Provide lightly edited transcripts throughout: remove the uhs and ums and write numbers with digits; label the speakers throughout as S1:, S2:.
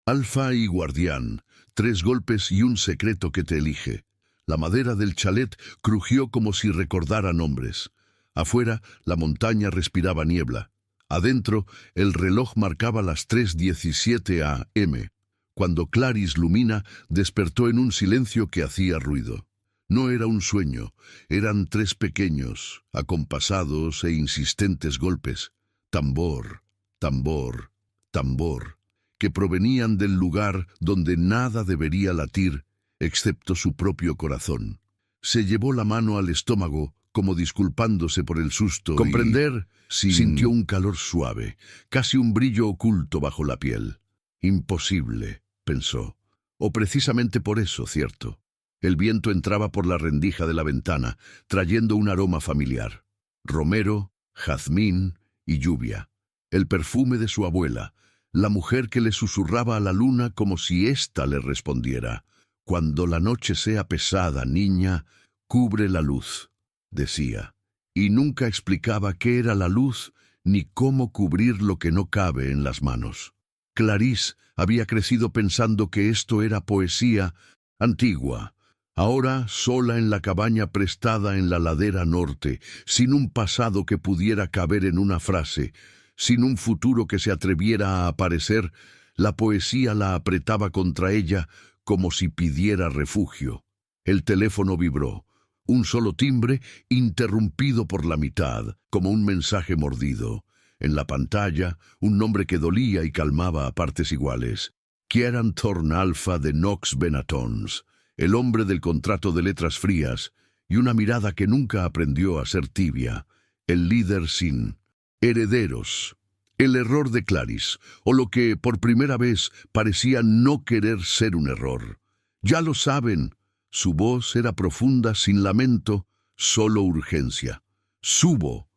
S1: Alfa y Guardián, 3 golpes y un secreto que te elige. La madera del chalet crujió como si recordara nombres. Afuera, la montaña respiraba niebla. Adentro, el reloj marcaba las 3:17 a.m. Cuando Clarice Lumina despertó en un silencio que hacía ruido. No era un sueño, eran 3 pequeños, acompasados e insistentes golpes. Tambor, tambor, tambor, que provenían del lugar donde nada debería latir, excepto su propio corazón. Se llevó la mano al estómago, como disculpándose por el susto. Comprender, sintió un calor suave, casi un brillo oculto bajo la piel. Imposible, pensó. O precisamente por eso, cierto. El viento entraba por la rendija de la ventana, trayendo un aroma familiar. Romero, jazmín y lluvia. El perfume de su abuela, la mujer que le susurraba a la luna como si ésta le respondiera. Cuando la noche sea pesada, niña, cubre la luz, decía. Y nunca explicaba qué era la luz ni cómo cubrir lo que no cabe en las manos. Clarice había crecido pensando que esto era poesía antigua. Ahora, sola en la cabaña prestada en la ladera norte, sin un pasado que pudiera caber en una frase, sin un futuro que se atreviera a aparecer, la poesía la apretaba contra ella como si pidiera refugio. El teléfono vibró. Un solo timbre, interrumpido por la mitad, como un mensaje mordido. En la pantalla, un nombre que dolía y calmaba a partes iguales. Kieran Thorne Alpha de Nox Benatons, el hombre del contrato de letras frías, y una mirada que nunca aprendió a ser tibia. El líder sin herederos. El error de Clarice, o lo que por primera vez parecía no querer ser un error. Ya lo saben. Su voz era profunda, sin lamento, solo urgencia. Subo.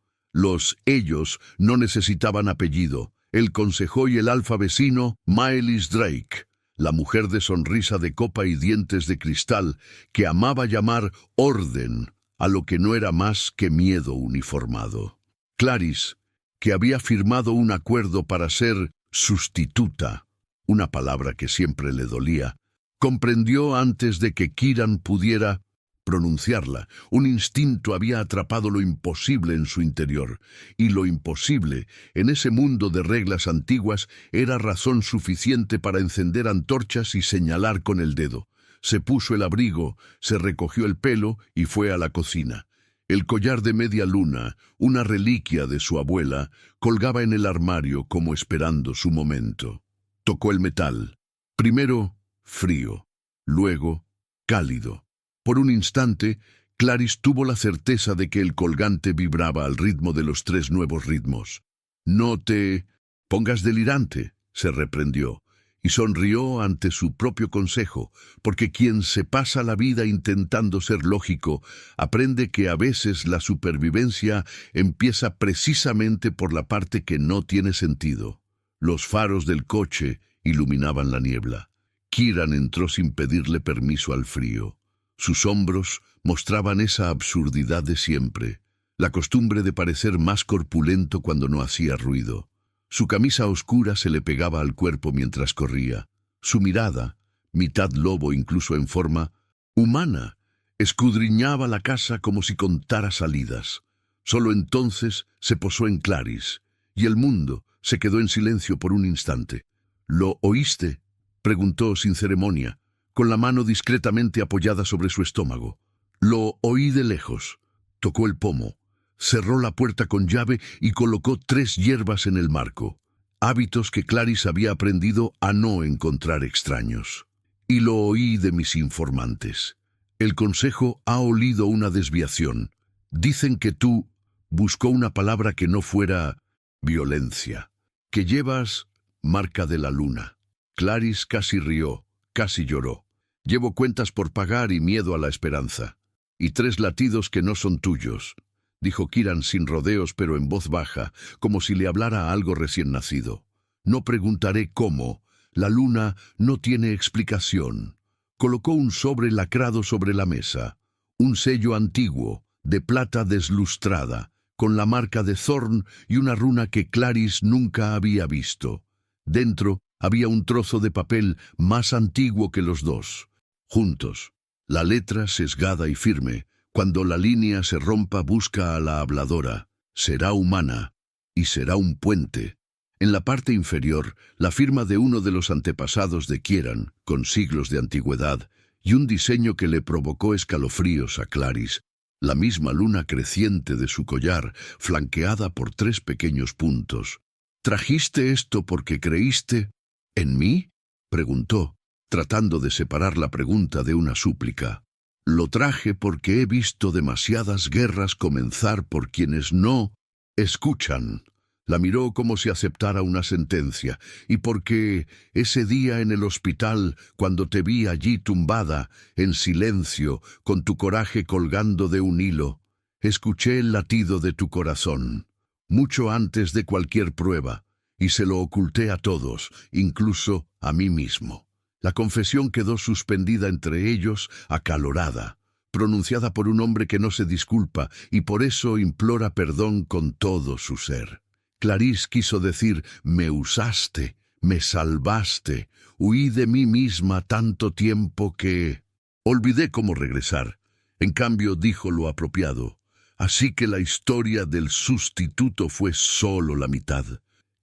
S1: Ellos no necesitaban apellido. El consejo y el alfa vecino, Mylis Drake, la mujer de sonrisa de copa y dientes de cristal, que amaba llamar orden a lo que no era más que miedo uniformado. Clarice, que había firmado un acuerdo para ser sustituta, una palabra que siempre le dolía, comprendió antes de que Kieran pudiera pronunciarla. Un instinto había atrapado lo imposible en su interior, y lo imposible, en ese mundo de reglas antiguas, era razón suficiente para encender antorchas y señalar con el dedo. Se puso el abrigo, se recogió el pelo y fue a la cocina. El collar de media luna, una reliquia de su abuela, colgaba en el armario como esperando su momento. Tocó el metal. Primero, frío. Luego, cálido. Por un instante, Clarice tuvo la certeza de que el colgante vibraba al ritmo de los 3 nuevos ritmos. «No te pongas delirante», se reprendió, y sonrió ante su propio consejo, porque quien se pasa la vida intentando ser lógico aprende que a veces la supervivencia empieza precisamente por la parte que no tiene sentido. Los faros del coche iluminaban la niebla. Kieran entró sin pedirle permiso al frío. Sus hombros mostraban esa absurdidad de siempre, la costumbre de parecer más corpulento cuando no hacía ruido. Su camisa oscura se le pegaba al cuerpo mientras corría. Su mirada, mitad lobo incluso en forma humana, escudriñaba la casa como si contara salidas. Solo entonces se posó en Clarice, y el mundo se quedó en silencio por un instante. «¿Lo oíste?», preguntó sin ceremonia, con la mano discretamente apoyada sobre su estómago. «Lo oí de lejos». Tocó el pomo, cerró la puerta con llave y colocó 3 hierbas en el marco, hábitos que Clarice había aprendido a no encontrar extraños. «Y lo oí de mis informantes. El consejo ha olido una desviación. Dicen que tú buscó una palabra que no fuera violencia, que llevas marca de la luna». Clarice casi rió, casi lloró. «Llevo cuentas por pagar y miedo a la esperanza. Y 3 latidos que no son tuyos», dijo Kieran sin rodeos pero en voz baja, como si le hablara a algo recién nacido. «No preguntaré cómo. La luna no tiene explicación». Colocó un sobre lacrado sobre la mesa. Un sello antiguo, de plata deslustrada, con la marca de Thorne y una runa que Clarice nunca había visto. Dentro Había un trozo de papel más antiguo que los dos. Juntos. La letra sesgada y firme. Cuando la línea se rompa, busca a la habladora. Será humana. Y será un puente. En la parte inferior, la firma de uno de los antepasados de Kieran, con siglos de antigüedad, y un diseño que le provocó escalofríos a Clarice. La misma luna creciente de su collar, flanqueada por 3 pequeños puntos. ¿Trajiste esto porque creíste en mí?, preguntó, tratando de separar la pregunta de una súplica. Lo traje porque he visto demasiadas guerras comenzar por quienes no escuchan. La miró como si aceptara una sentencia, y porque ese día en el hospital, cuando te vi allí tumbada, en silencio, con tu coraje colgando de un hilo, escuché el latido de tu corazón, mucho antes de cualquier prueba, y se lo oculté a todos, incluso a mí mismo. La confesión quedó suspendida entre ellos, acalorada, pronunciada por un hombre que no se disculpa y por eso implora perdón con todo su ser. Clarice quiso decir: me usaste, me salvaste, huí de mí misma tanto tiempo que olvidé cómo regresar. En cambio dijo lo apropiado. Así que la historia del sustituto fue solo la mitad.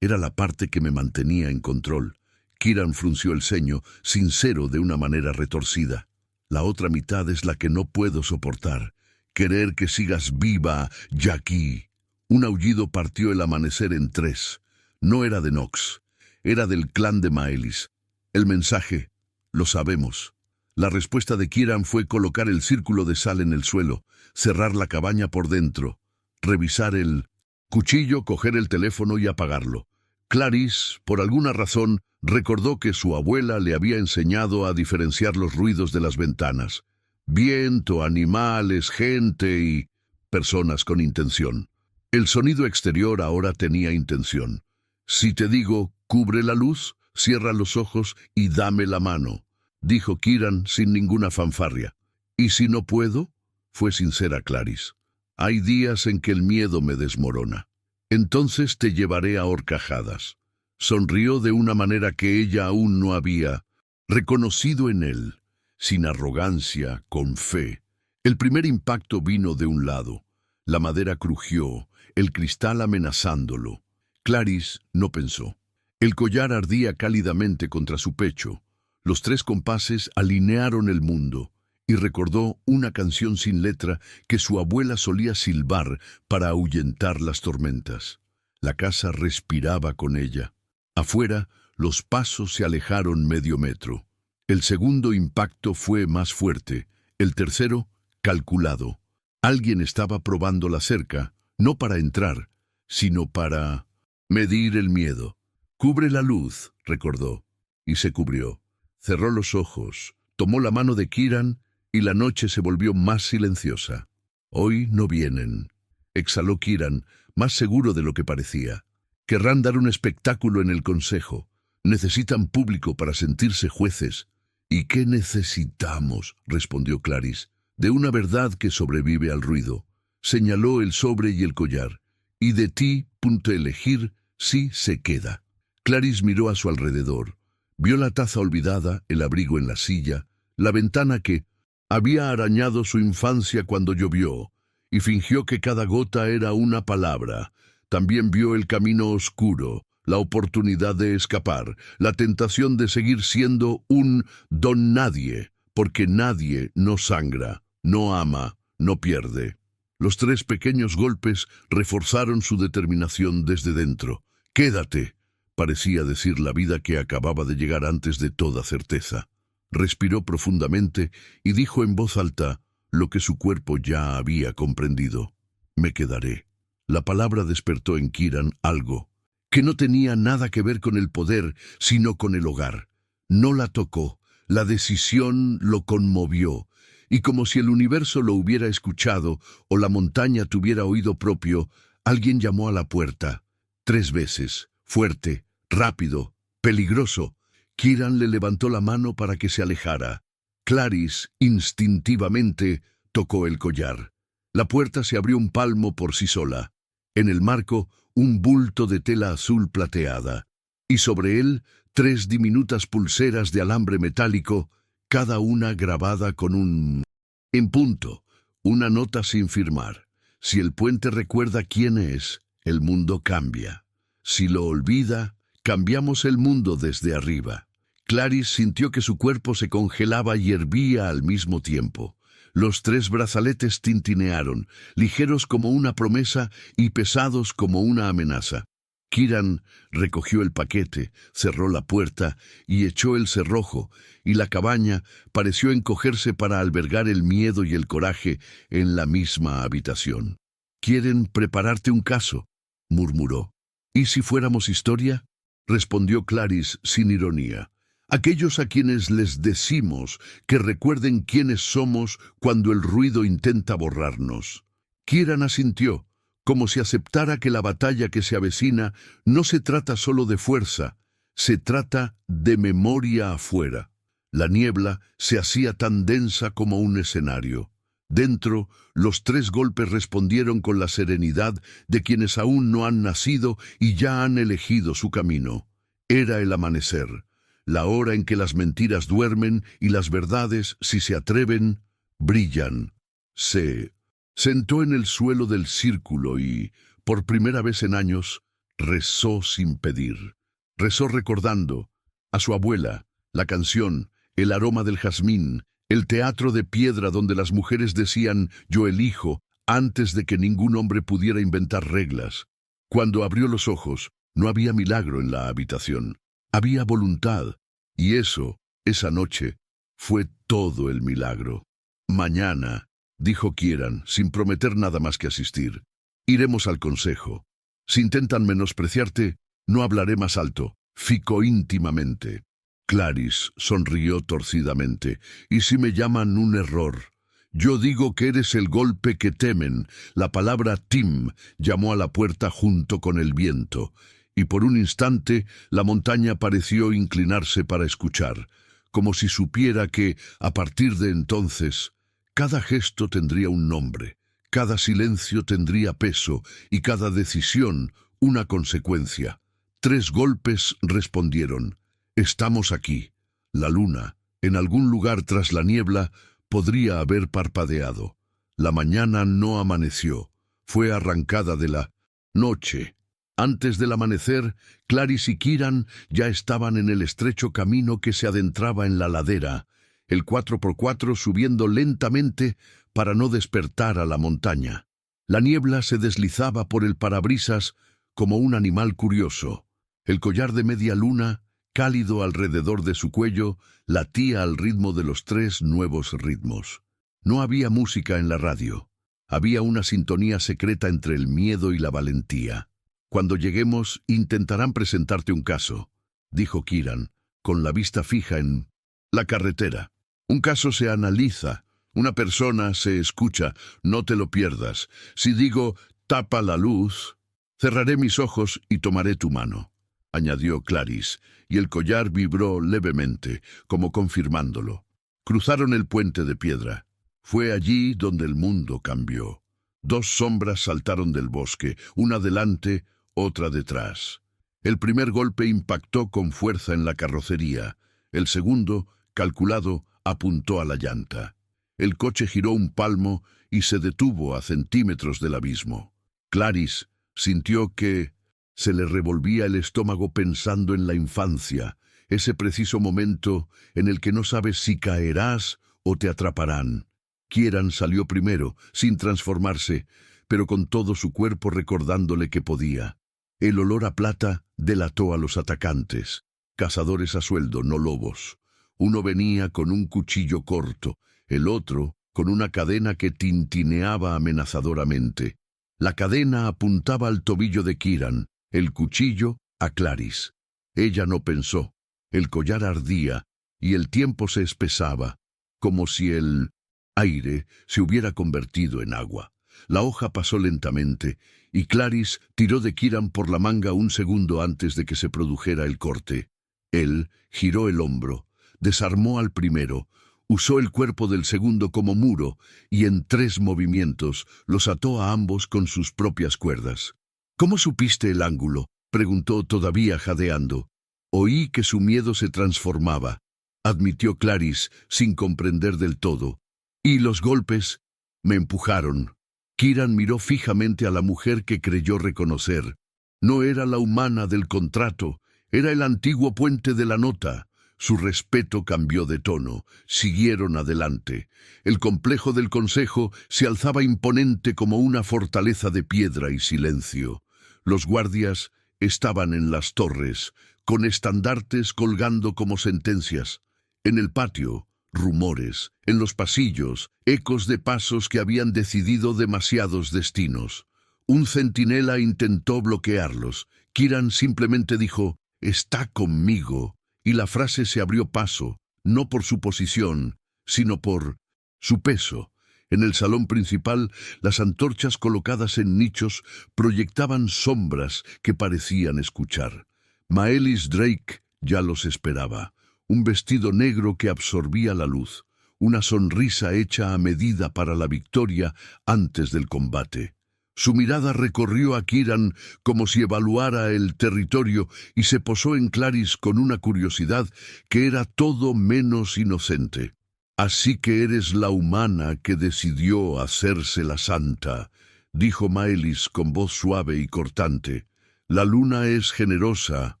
S1: Era la parte que me mantenía en control. Kieran frunció el ceño, sincero de una manera retorcida. La otra mitad es la que no puedo soportar. Querer que sigas viva, Jackie. Un aullido partió el amanecer en 3. No era de Knox. Era del clan de Maelis. El mensaje: lo sabemos. La respuesta de Kieran fue colocar el círculo de sal en el suelo, cerrar la cabaña por dentro, revisar el cuchillo, coger el teléfono y apagarlo. Clarice, por alguna razón, recordó que su abuela le había enseñado a diferenciar los ruidos de las ventanas. Viento, animales, gente y personas con intención. El sonido exterior ahora tenía intención. Si te digo, cubre la luz, cierra los ojos y dame la mano, dijo Kieran sin ninguna fanfarria. ¿Y si no puedo? Fue sincera Clarice. Hay días en que el miedo me desmorona. Entonces te llevaré a horcajadas. Sonrió de una manera que ella aún no había reconocido en él, sin arrogancia, con fe. El primer impacto vino de un lado. La madera crujió, el cristal amenazándolo. Clarice no pensó. El collar ardía cálidamente contra su pecho. Los 3 compases alinearon el mundo, y recordó una canción sin letra que su abuela solía silbar para ahuyentar las tormentas. La casa respiraba con ella. Afuera, los pasos se alejaron medio metro. El segundo impacto fue más fuerte, el tercero, calculado. Alguien estaba probando la cerca, no para entrar, sino para medir el miedo. Cubre la luz, recordó, y se cubrió. Cerró los ojos, tomó la mano de Kieran y la noche se volvió más silenciosa. Hoy no vienen, exhaló Kieran, más seguro de lo que parecía. Querrán dar un espectáculo en el consejo. Necesitan público para sentirse jueces. ¿Y qué necesitamos?, respondió Clarice, de una verdad que sobrevive al ruido. Señaló el sobre y el collar. Y de ti, punto elegir, sí se queda. Clarice miró a su alrededor. Vio la taza olvidada, el abrigo en la silla, la ventana que había arañado su infancia cuando llovió, y fingió que cada gota era una palabra. También vio el camino oscuro, la oportunidad de escapar, la tentación de seguir siendo un don nadie, porque nadie no sangra, no ama, no pierde. Los 3 pequeños golpes reforzaron su determinación desde dentro. «Quédate», parecía decir la vida que acababa de llegar antes de toda certeza. Respiró profundamente y dijo en voz alta lo que su cuerpo ya había comprendido. «Me quedaré». La palabra despertó en Kieran algo que no tenía nada que ver con el poder, sino con el hogar. No la tocó, la decisión lo conmovió, y como si el universo lo hubiera escuchado o la montaña tuviera oído propio, alguien llamó a la puerta. 3 veces, fuerte, rápido, peligroso. Kieran le levantó la mano para que se alejara. Clarice, instintivamente, tocó el collar. La puerta se abrió un palmo por sí sola. En el marco, un bulto de tela azul plateada, y sobre él, 3 diminutas pulseras de alambre metálico, cada una grabada con un... En punto, una nota sin firmar. Si el puente recuerda quién es, el mundo cambia. Si lo olvida, cambiamos el mundo desde arriba. Clarice sintió que su cuerpo se congelaba y hervía al mismo tiempo. Los 3 brazaletes tintinearon, ligeros como una promesa y pesados como una amenaza. Kieran recogió el paquete, cerró la puerta y echó el cerrojo, y la cabaña pareció encogerse para albergar el miedo y el coraje en la misma habitación. «¿Quieren prepararte un caso?», murmuró. «¿Y si fuéramos historia?», respondió Clarice sin ironía. «Aquellos a quienes les decimos que recuerden quiénes somos cuando el ruido intenta borrarnos». Kieran asintió, como si aceptara que la batalla que se avecina no se trata solo de fuerza, se trata de memoria afuera. La niebla se hacía tan densa como un escenario. Dentro, los 3 golpes respondieron con la serenidad de quienes aún no han nacido y ya han elegido su camino. Era el amanecer, la hora en que las mentiras duermen y las verdades, si se atreven, brillan. Se sentó en el suelo del círculo y, por primera vez en años, rezó sin pedir. Rezó recordando a su abuela, la canción, el aroma del jazmín, el teatro de piedra donde las mujeres decían «yo elijo» antes de que ningún hombre pudiera inventar reglas. Cuando abrió los ojos, no había milagro en la habitación. Había voluntad, y eso, esa noche, fue todo el milagro. «Mañana», dijo Kieran, sin prometer nada más que asistir, «iremos al consejo. Si intentan menospreciarte, no hablaré más alto, fico íntimamente». Clarice sonrió torcidamente. «¿Y si me llaman un error? Yo digo que eres el golpe que temen». La palabra Tim llamó a la puerta junto con el viento, y por un instante la montaña pareció inclinarse para escuchar, como si supiera que, a partir de entonces, cada gesto tendría un nombre, cada silencio tendría peso y cada decisión una consecuencia. 3 golpes respondieron. «Estamos aquí». La luna, en algún lugar tras la niebla, podría haber parpadeado. La mañana no amaneció, fue arrancada de la noche. Antes del amanecer, Clarice y Kieran ya estaban en el estrecho camino que se adentraba en la ladera, el 4x4 subiendo lentamente para no despertar a la montaña. La niebla se deslizaba por el parabrisas como un animal curioso. El collar de media luna, cálido alrededor de su cuello, latía al ritmo de los 3 nuevos ritmos. No había música en la radio. Había una sintonía secreta entre el miedo y la valentía. «Cuando lleguemos, intentarán presentarte un caso», dijo Kieran, con la vista fija en la carretera. «Un caso se analiza, una persona se escucha, no te lo pierdas. Si digo, tapa la luz, cerraré mis ojos y tomaré tu mano», añadió Clarice, y el collar vibró levemente, como confirmándolo. Cruzaron el puente de piedra. Fue allí donde el mundo cambió. 2 sombras saltaron del bosque, una delante, otra detrás. El primer golpe impactó con fuerza en la carrocería. El segundo, calculado, apuntó a la llanta. El coche giró un palmo y se detuvo a centímetros del abismo. Clarice sintió que se le revolvía el estómago pensando en la infancia, ese preciso momento en el que no sabes si caerás o te atraparán. Kieran salió primero, sin transformarse, pero con todo su cuerpo recordándole que podía. El olor a plata delató a los atacantes, cazadores a sueldo, no lobos. Uno venía con un cuchillo corto, el otro con una cadena que tintineaba amenazadoramente. La cadena apuntaba al tobillo de Kieran, el cuchillo a Clarice. Ella no pensó. El collar ardía y el tiempo se espesaba, como si el aire se hubiera convertido en agua. La hoja pasó lentamente y Clarice tiró de Kieran por la manga un segundo antes de que se produjera el corte. Él giró el hombro, desarmó al primero, usó el cuerpo del segundo como muro y en 3 movimientos los ató a ambos con sus propias cuerdas. «¿Cómo supiste el ángulo?», preguntó todavía jadeando. Oí que su miedo se transformaba, admitió Clarice sin comprender del todo. Y los golpes me empujaron. Kieran miró fijamente a la mujer que creyó reconocer. No era la humana del contrato, era el antiguo puente de la nota. Su respeto cambió de tono. Siguieron adelante. El complejo del consejo se alzaba imponente como una fortaleza de piedra y silencio. Los guardias estaban en las torres, con estandartes colgando como sentencias. En el patio, rumores. En los pasillos, ecos de pasos que habían decidido demasiados destinos. Un centinela intentó bloquearlos. Kieran simplemente dijo, «Está conmigo», y la frase se abrió paso, no por su posición, sino por su peso. En el salón principal, las antorchas colocadas en nichos proyectaban sombras que parecían escuchar. Maelis Drake ya los esperaba. Un vestido negro que absorbía la luz, una sonrisa hecha a medida para la victoria antes del combate. Su mirada recorrió a Kieran como si evaluara el territorio y se posó en Clarice con una curiosidad que era todo menos inocente. «Así que eres la humana que decidió hacerse la santa», dijo Maelis con voz suave y cortante. «La luna es generosa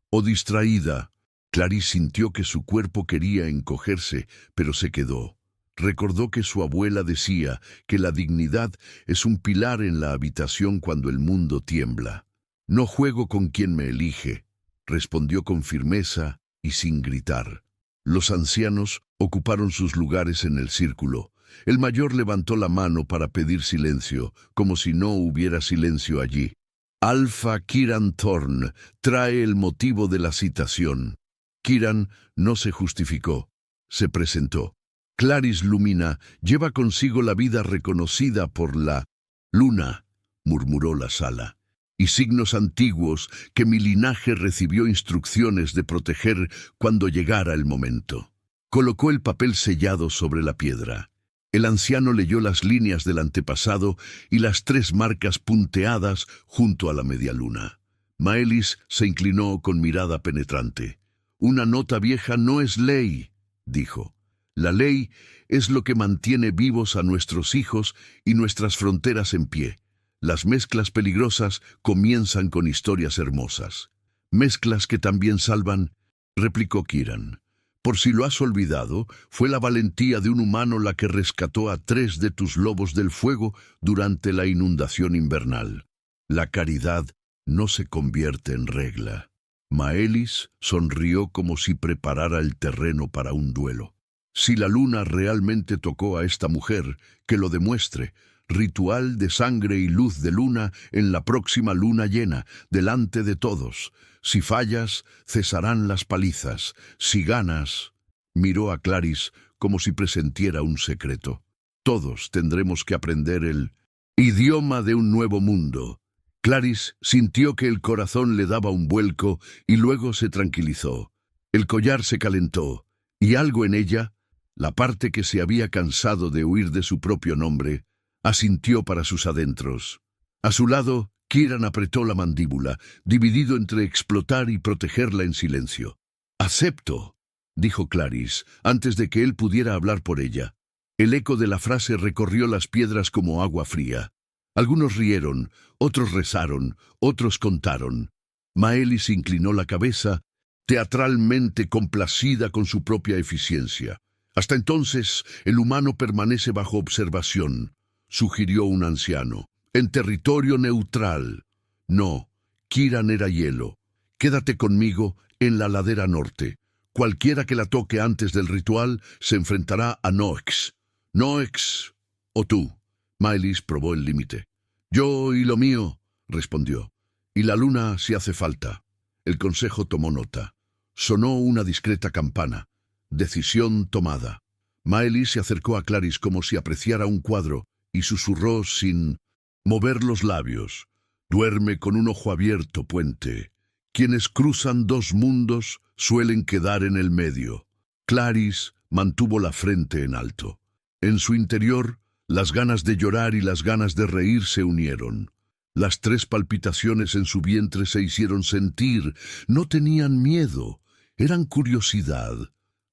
S1: o distraída». Clarice sintió que su cuerpo quería encogerse, pero se quedó. Recordó que su abuela decía que la dignidad es un pilar en la habitación cuando el mundo tiembla. «No juego con quien me elige», respondió con firmeza y sin gritar. Los ancianos ocuparon sus lugares en el círculo. El mayor levantó la mano para pedir silencio, como si no hubiera silencio allí. «Alpha Kieran Thorne trae el motivo de la citación». Kieran no se justificó, se presentó. «Clarice Lumina lleva consigo la vida reconocida por la luna», murmuró la sala, «y signos antiguos que mi linaje recibió instrucciones de proteger cuando llegara el momento». Colocó el papel sellado sobre la piedra. El anciano leyó las líneas del antepasado y las 3 marcas punteadas junto a la media luna. Maelis se inclinó con mirada penetrante. «Una nota vieja no es ley», dijo. «La ley es lo que mantiene vivos a nuestros hijos y nuestras fronteras en pie. Las mezclas peligrosas comienzan con historias hermosas». «Mezclas que también salvan», replicó Kieran. «Por si lo has olvidado, fue la valentía de un humano la que rescató a 3 de tus lobos del fuego durante la inundación invernal. La caridad no se convierte en regla». Maelis sonrió como si preparara el terreno para un duelo. «Si la luna realmente tocó a esta mujer, que lo demuestre. Ritual de sangre y luz de luna en la próxima luna llena, delante de todos. Si fallas, cesarán las palizas. Si ganas...» Miró a Clarice como si presentiera un secreto. «Todos tendremos que aprender el idioma de un nuevo mundo». Clarice sintió que el corazón le daba un vuelco y luego se tranquilizó. El collar se calentó, y algo en ella, la parte que se había cansado de huir de su propio nombre, asintió para sus adentros. A su lado, Kieran apretó la mandíbula, dividido entre explotar y protegerla en silencio. «Acepto», dijo Clarice, antes de que él pudiera hablar por ella. El eco de la frase recorrió las piedras como agua fría. Algunos rieron, otros rezaron, otros contaron. Maelis inclinó la cabeza, teatralmente complacida con su propia eficiencia. «Hasta entonces, el humano permanece bajo observación», sugirió un anciano. «En territorio neutral». «No, Kieran era hielo. Quédate conmigo en la ladera norte. Cualquiera que la toque antes del ritual se enfrentará a Nox. Nox o tú». Maelis probó el límite. «Yo y lo mío», respondió. «Y la luna si hace falta». El consejo tomó nota. Sonó una discreta campana. Decisión tomada. Maelis se acercó a Clarice como si apreciara un cuadro y susurró sin mover los labios. «Duerme con un ojo abierto, puente. Quienes cruzan 2 mundos suelen quedar en el medio». Clarice mantuvo la frente en alto. En su interior, las ganas de llorar y las ganas de reír se unieron. Las 3 palpitaciones en su vientre se hicieron sentir. No tenían miedo, eran curiosidad.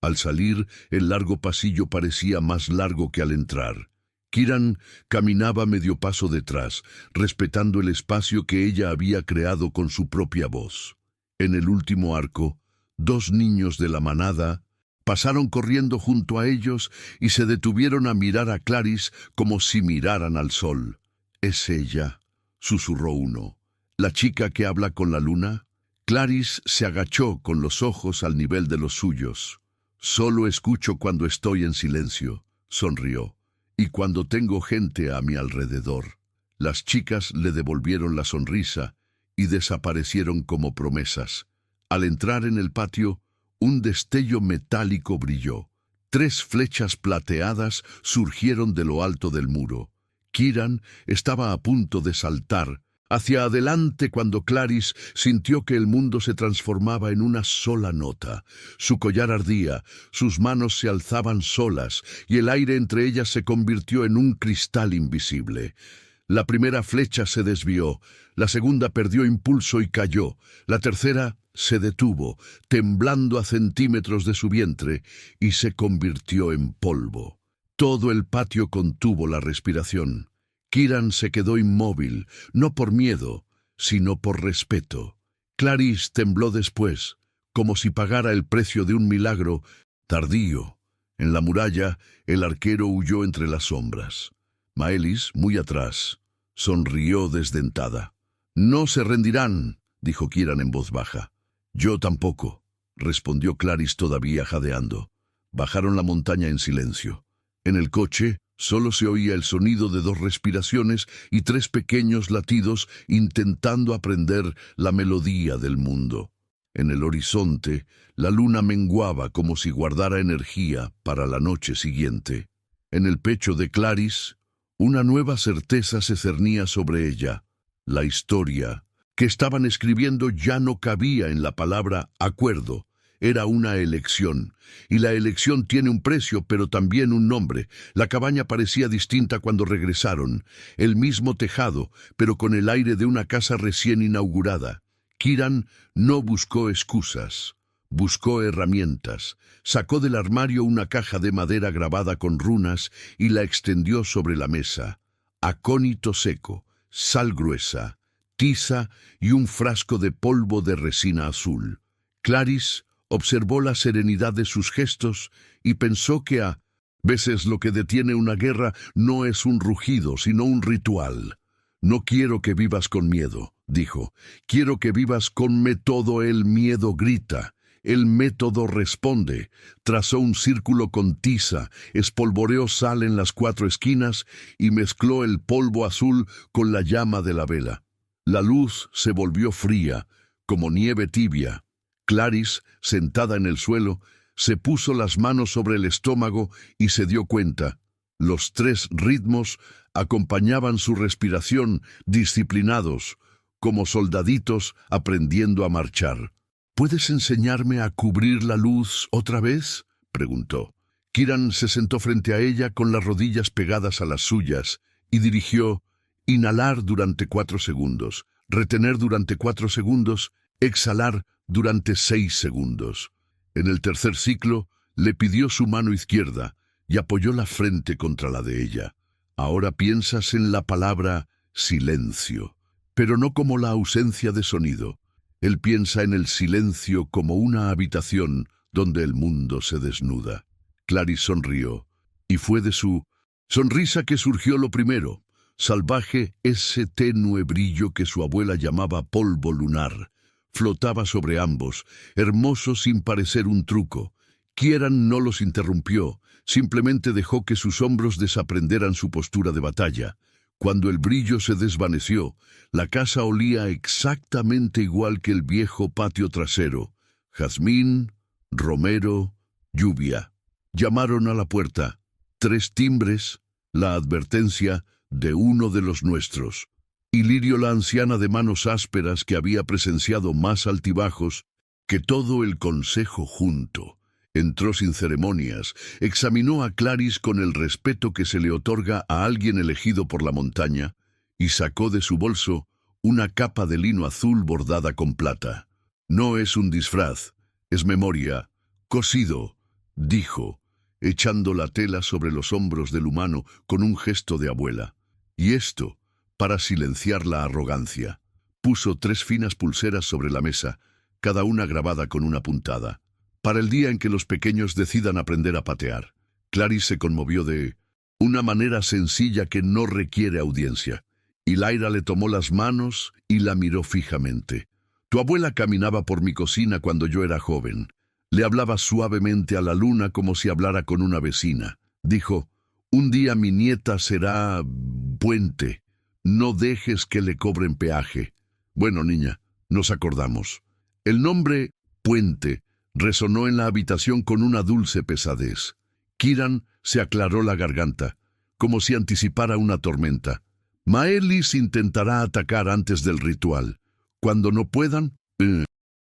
S1: Al salir, el largo pasillo parecía más largo que al entrar. Kiran caminaba medio paso detrás, respetando el espacio que ella había creado con su propia voz. En el último arco, 2 niños de la manada pasaron corriendo junto a ellos y se detuvieron a mirar a Clarice como si miraran al sol. «¿Es ella?», susurró uno. «¿La chica que habla con la luna?». Clarice se agachó con los ojos al nivel de los suyos. «Solo escucho cuando estoy en silencio», sonrió, «y cuando tengo gente a mi alrededor». Las chicas le devolvieron la sonrisa y desaparecieron como promesas. Al entrar en el patio, un destello metálico brilló. 3 flechas plateadas surgieron de lo alto del muro. Kiran estaba a punto de saltar hacia adelante cuando Clarice sintió que el mundo se transformaba en una sola nota. Su collar ardía, sus manos se alzaban solas y el aire entre ellas se convirtió en un cristal invisible. La primera flecha se desvió, la segunda perdió impulso y cayó, la tercera se detuvo, temblando a centímetros de su vientre, y se convirtió en polvo. Todo el patio contuvo la respiración. Kiran se quedó inmóvil, no por miedo, sino por respeto. Clarice tembló después, como si pagara el precio de un milagro tardío. En la muralla, el arquero huyó entre las sombras. Maelis, muy atrás, sonrió desdentada. «No se rendirán», dijo Kiran en voz baja. «Yo tampoco», respondió Clarice todavía jadeando. Bajaron la montaña en silencio. En el coche solo se oía el sonido de 2 respiraciones y 3 pequeños latidos intentando aprender la melodía del mundo. En el horizonte, la luna menguaba como si guardara energía para la noche siguiente. En el pecho de Clarice, una nueva certeza se cernía sobre ella. La historia que estaban escribiendo ya no cabía en la palabra acuerdo. Era una elección, y la elección tiene un precio, pero también un nombre. La cabaña parecía distinta cuando regresaron, el mismo tejado, pero con el aire de una casa recién inaugurada. Kiran no buscó excusas, buscó herramientas. Sacó del armario una caja de madera grabada con runas y la extendió sobre la mesa. Acónito seco, sal gruesa, tiza y un frasco de polvo de resina azul. Clarice observó la serenidad de sus gestos y pensó que a veces lo que detiene una guerra no es un rugido, sino un ritual. «No quiero que vivas con miedo», dijo. «Quiero que vivas con método». El miedo grita. El método responde. Trazó un círculo con tiza, espolvoreó sal en las 4 esquinas y mezcló el polvo azul con la llama de la vela. La luz se volvió fría, como nieve tibia. Clarice, sentada en el suelo, se puso las manos sobre el estómago y se dio cuenta. Los 3 ritmos acompañaban su respiración, disciplinados, como soldaditos aprendiendo a marchar. «¿Puedes enseñarme a cubrir la luz otra vez?», preguntó. Kiran se sentó frente a ella con las rodillas pegadas a las suyas y dirigió: inhalar durante 4 segundos, retener durante 4 segundos, exhalar durante 6 segundos. En el tercer ciclo, le pidió su mano izquierda y apoyó la frente contra la de ella. «Ahora piensas en la palabra silencio, pero no como la ausencia de sonido. Él piensa en el silencio como una habitación donde el mundo se desnuda». Clarice sonrió, y fue de su sonrisa que surgió lo primero, salvaje, ese tenue brillo que su abuela llamaba polvo lunar. Flotaba sobre ambos, hermoso sin parecer un truco. Kiran no los interrumpió, simplemente dejó que sus hombros desaprenderan su postura de batalla. Cuando el brillo se desvaneció, la casa olía exactamente igual que el viejo patio trasero. Jazmín, romero, lluvia. Llamaron a la puerta. 3 timbres, la advertencia de uno de los nuestros. Y Lirio, la anciana de manos ásperas que había presenciado más altibajos que todo el consejo junto, entró sin ceremonias, examinó a Clarice con el respeto que se le otorga a alguien elegido por la montaña y sacó de su bolso una capa de lino azul bordada con plata. «No es un disfraz, es memoria. Cosido», dijo, echando la tela sobre los hombros del humano con un gesto de abuela. Y esto, para silenciar la arrogancia. Puso 3 finas pulseras sobre la mesa, cada una grabada con una puntada. Para el día en que los pequeños decidan aprender a patear. Clarice se conmovió de una manera sencilla que no requiere audiencia. Y Lyra le tomó las manos y la miró fijamente. «Tu abuela caminaba por mi cocina cuando yo era joven. Le hablaba suavemente a la luna como si hablara con una vecina. Dijo, un día mi nieta será Puente. No dejes que le cobren peaje». Bueno, niña, nos acordamos. El nombre Puente resonó en la habitación con una dulce pesadez. Kieran se aclaró la garganta, como si anticipara una tormenta. Maelis intentará atacar antes del ritual. Cuando no puedan,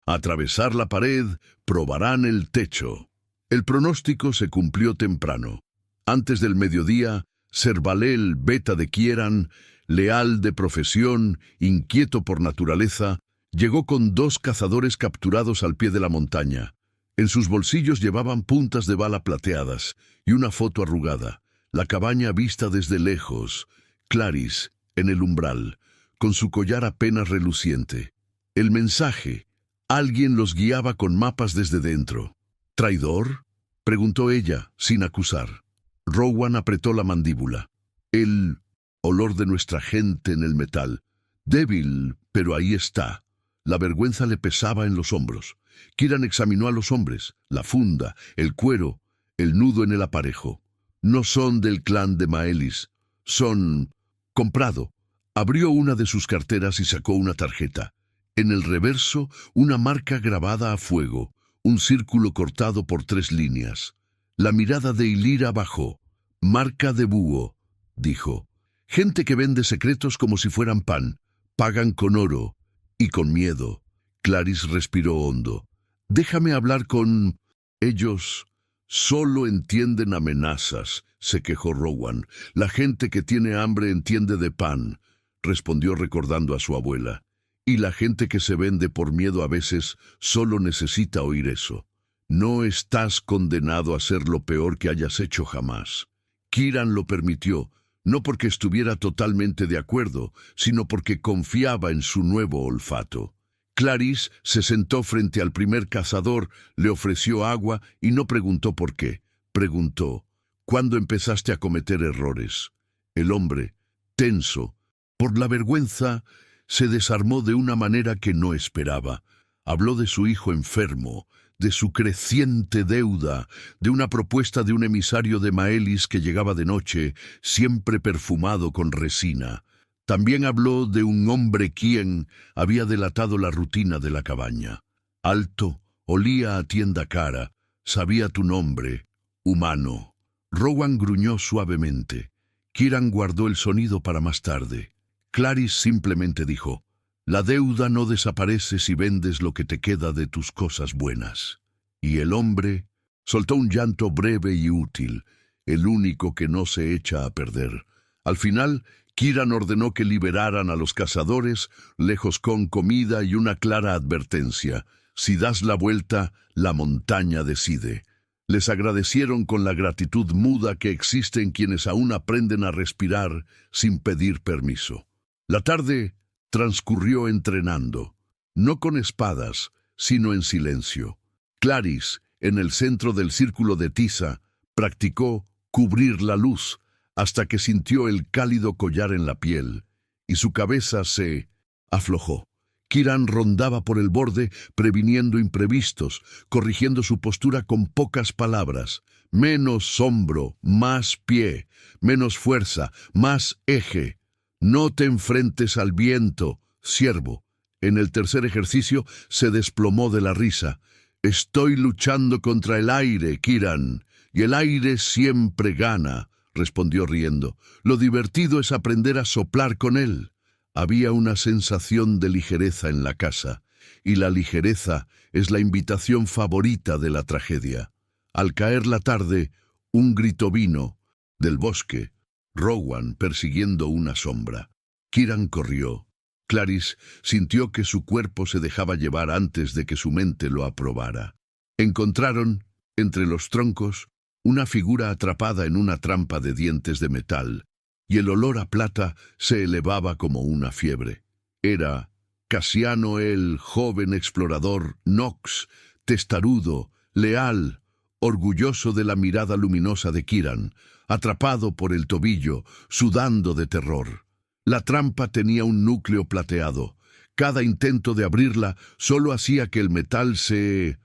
S1: atravesar la pared, probarán el techo. El pronóstico se cumplió temprano. Antes del mediodía, Servalel, beta de Kieran, leal de profesión, inquieto por naturaleza, llegó con 2 cazadores capturados al pie de la montaña. En sus bolsillos llevaban puntas de bala plateadas y una foto arrugada. La cabaña vista desde lejos, Clarice, en el umbral, con su collar apenas reluciente. El mensaje. Alguien los guiaba con mapas desde dentro. ¿Traidor?, preguntó ella, sin acusar. Rowan apretó la mandíbula. El olor de nuestra gente en el metal. Débil, pero ahí está. La vergüenza le pesaba en los hombros. Kieran examinó a los hombres, la funda, el cuero, el nudo en el aparejo. No son del clan de Maelis. Son... comprado. Abrió una de sus carteras y sacó una tarjeta. En el reverso, una marca grabada a fuego, un círculo cortado por 3 líneas. La mirada de Illyra bajó. «Marca de búho», dijo. «Gente que vende secretos como si fueran pan. Pagan con oro y con miedo». Clarice respiró hondo. «Déjame hablar con... ellos. Solo entienden amenazas», se quejó Rowan. «La gente que tiene hambre entiende de pan», respondió recordando a su abuela. «Y la gente que se vende por miedo a veces solo necesita oír eso. No estás condenado a ser lo peor que hayas hecho jamás». Kieran lo permitió, no porque estuviera totalmente de acuerdo, sino porque confiaba en su nuevo olfato. Clarice se sentó frente al primer cazador, le ofreció agua y no preguntó por qué. Preguntó, «¿Cuándo empezaste a cometer errores?». El hombre, tenso por la vergüenza, se desarmó de una manera que no esperaba. Habló de su hijo enfermo, de su creciente deuda, de una propuesta de un emisario de Maelis que llegaba de noche, siempre perfumado con resina. También habló de un hombre quien había delatado la rutina de la cabaña. Alto, olía a tienda cara, sabía tu nombre, humano. Rowan gruñó suavemente. Kieran guardó el sonido para más tarde. Clarice simplemente dijo, «La deuda no desaparece si vendes lo que te queda de tus cosas buenas». Y el hombre soltó un llanto breve y útil, el único que no se echa a perder. Al final, Kieran ordenó que liberaran a los cazadores, lejos con comida y una clara advertencia. Si das la vuelta, la montaña decide. Les agradecieron con la gratitud muda que existe en quienes aún aprenden a respirar sin pedir permiso. La tarde transcurrió entrenando, no con espadas, sino en silencio. Clarice, en el centro del círculo de tiza, practicó cubrir la luz hasta que sintió el cálido collar en la piel, y su cabeza se aflojó. Kieran rondaba por el borde, previniendo imprevistos, corrigiendo su postura con pocas palabras. Menos hombro, más pie, menos fuerza, más eje. No te enfrentes al viento, siervo. En el tercer ejercicio se desplomó de la risa. Estoy luchando contra el aire, Kieran, y el aire siempre gana, respondió riendo. Lo divertido es aprender a soplar con él. Había una sensación de ligereza en la casa, y la ligereza es la invitación favorita de la tragedia. Al caer la tarde, un grito vino del bosque, Rowan persiguiendo una sombra. Kieran corrió. Clarice sintió que su cuerpo se dejaba llevar antes de que su mente lo aprobara. Encontraron, entre los troncos, una figura atrapada en una trampa de dientes de metal, y el olor a plata se elevaba como una fiebre. Era Cassiano, el joven explorador Knox, testarudo, leal, orgulloso de la mirada luminosa de Kieran, atrapado por el tobillo, sudando de terror. La trampa tenía un núcleo plateado. Cada intento de abrirla solo hacía que el metal se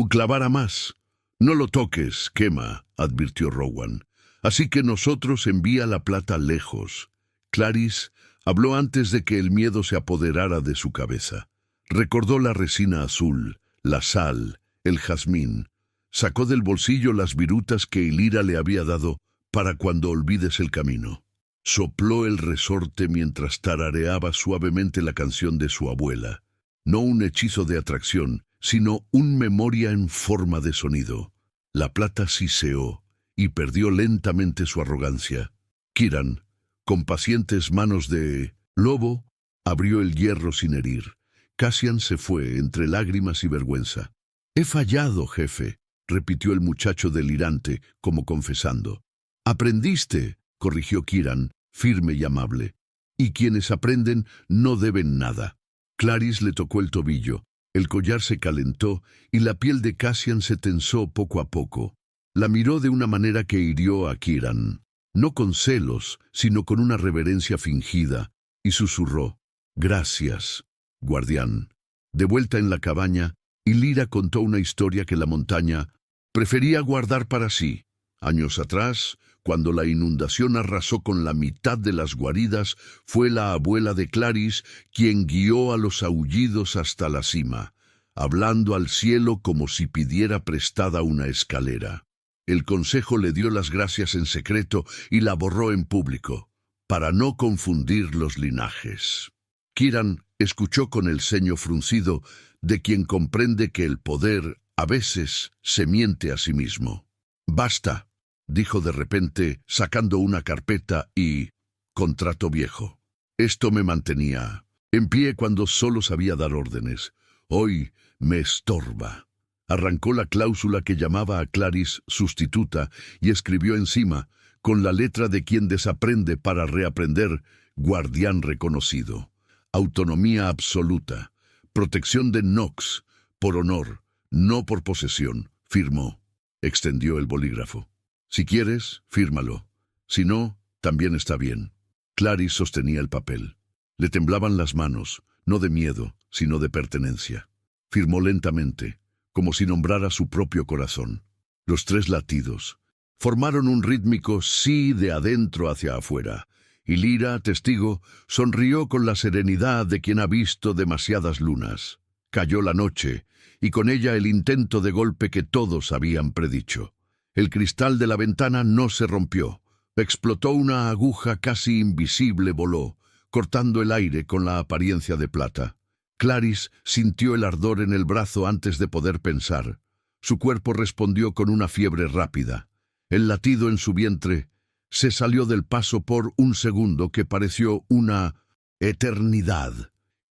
S1: clavara más. «No lo toques, quema», advirtió Rowan. «Así que nosotros envía la plata lejos». Clarice habló antes de que el miedo se apoderara de su cabeza. Recordó la resina azul, la sal, el jazmín. Sacó del bolsillo las virutas que Illyra le había dado para cuando olvides el camino. Sopló el resorte mientras tarareaba suavemente la canción de su abuela. No un hechizo de atracción, sino un memoria en forma de sonido. La plata siseó y perdió lentamente su arrogancia. Kieran, con pacientes manos de lobo, abrió el hierro sin herir. Cassian se fue entre lágrimas y vergüenza. «He fallado, jefe», repitió el muchacho delirante, como confesando. «Aprendiste», corrigió Kieran, firme y amable. «Y quienes aprenden no deben nada». Clarice le tocó el tobillo. El collar se calentó y la piel de Cassian se tensó poco a poco. La miró de una manera que hirió a Kieran, no con celos, sino con una reverencia fingida, y susurró: «Gracias, guardián». De vuelta en la cabaña, Illyra contó una historia que la montaña prefería guardar para sí. Años atrás, cuando la inundación arrasó con la mitad de las guaridas, fue la abuela de Clarice quien guió a los aullidos hasta la cima, hablando al cielo como si pidiera prestada una escalera. El consejo le dio las gracias en secreto y la borró en público, para no confundir los linajes. Kieran escuchó con el ceño fruncido de quien comprende que el poder a veces se miente a sí mismo. «Basta», dijo de repente, sacando una carpeta y contrato viejo. «Esto me mantenía en pie cuando solo sabía dar órdenes. Hoy me estorba». Arrancó la cláusula que llamaba a Clarice sustituta y escribió encima, con la letra de quien desaprende para reaprender: «Guardián reconocido. Autonomía absoluta. Protección de Knox. Por honor, no por posesión». Firmó. Extendió el bolígrafo. «Si quieres, fírmalo. Si no, también está bien». Clarice sostenía el papel. Le temblaban las manos, no de miedo, sino de pertenencia. Firmó lentamente, como si nombrara su propio corazón. Los 3 latidos formaron un rítmico sí de adentro hacia afuera. Illyra, testigo, sonrió con la serenidad de quien ha visto demasiadas lunas. Cayó la noche, y con ella el intento de golpe que todos habían predicho. El cristal de la ventana no se rompió. Explotó una aguja casi invisible, voló, cortando el aire con la apariencia de plata. Clarice sintió el ardor en el brazo antes de poder pensar. Su cuerpo respondió con una fiebre rápida. El latido en su vientre se salió del paso por un segundo que pareció una eternidad.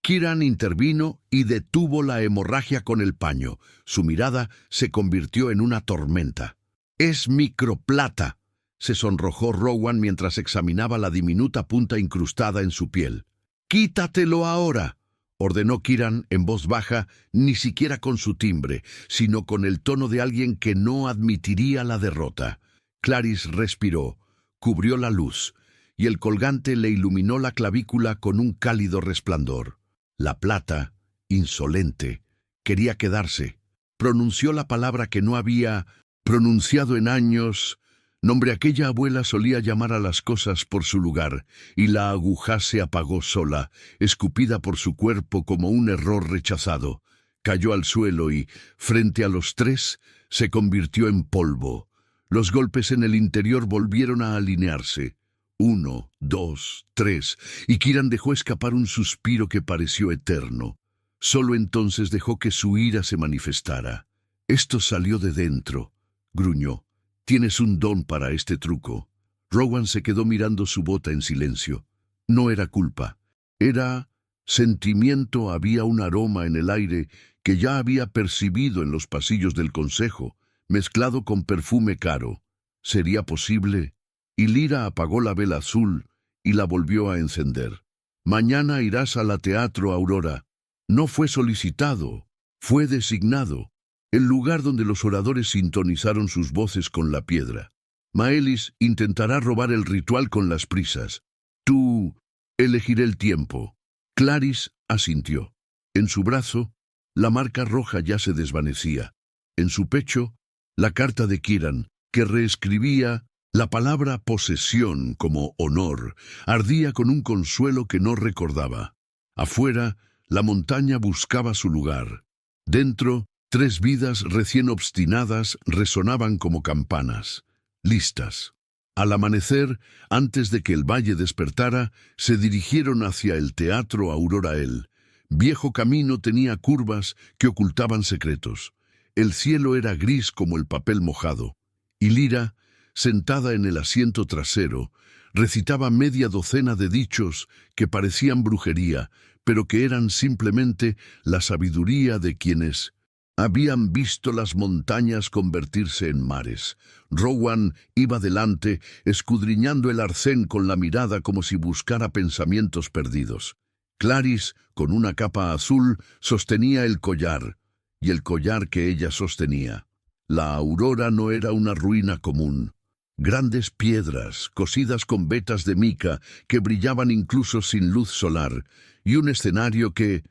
S1: Kieran intervino y detuvo la hemorragia con el paño. Su mirada se convirtió en una tormenta. «Es microplata», se sonrojó Rowan mientras examinaba la diminuta punta incrustada en su piel. «Quítatelo ahora», ordenó Kieran en voz baja, ni siquiera con su timbre, sino con el tono de alguien que no admitiría la derrota. Clarice respiró, cubrió la luz, y el colgante le iluminó la clavícula con un cálido resplandor. La plata, insolente, quería quedarse. Pronunció la palabra que no había pronunciado en años. Nombre aquella abuela solía llamar a las cosas por su lugar, y la aguja se apagó sola, escupida por su cuerpo como un error rechazado. Cayó al suelo y, frente a los 3, se convirtió en polvo. Los golpes en el interior volvieron a alinearse. 1, 2, 3, y Kieran dejó escapar un suspiro que pareció eterno. Solo entonces dejó que su ira se manifestara. «Esto salió de dentro», gruñó. «Tienes un don para este truco». Rowan se quedó mirando su bota en silencio. No era culpa, Era sentimiento, había un aroma en el aire que ya había percibido en los pasillos del consejo, mezclado con perfume caro. ¿Sería posible? Y Lira apagó la vela azul y la volvió a encender. Mañana irás a la Teatro Aurora. No fue solicitado, fue designado. El lugar donde los oradores sintonizaron sus voces con la piedra. Maelis intentará robar el ritual con las prisas. Tú, elegiré el tiempo. Clarice asintió. En su brazo, la marca roja ya se desvanecía. En su pecho, la carta de Kiran, que reescribía la palabra posesión como honor, ardía con un consuelo que no recordaba. Afuera, la montaña buscaba su lugar. Dentro, 3 vidas recién obstinadas resonaban como campanas, listas. Al amanecer, antes de que el valle despertara, se dirigieron hacia el Teatro Aurora. El viejo camino tenía curvas que ocultaban secretos. El cielo era gris como el papel mojado, y Lira, sentada en el asiento trasero, recitaba media docena de dichos que parecían brujería, pero que eran simplemente la sabiduría de quienes habían visto las montañas convertirse en mares. Rowan iba delante, escudriñando el arcén con la mirada como si buscara pensamientos perdidos. Clarice, con una capa azul, sostenía el collar, y el collar que ella sostenía. La aurora no era una ruina común. Grandes piedras, cosidas con vetas de mica, que brillaban incluso sin luz solar, y un escenario que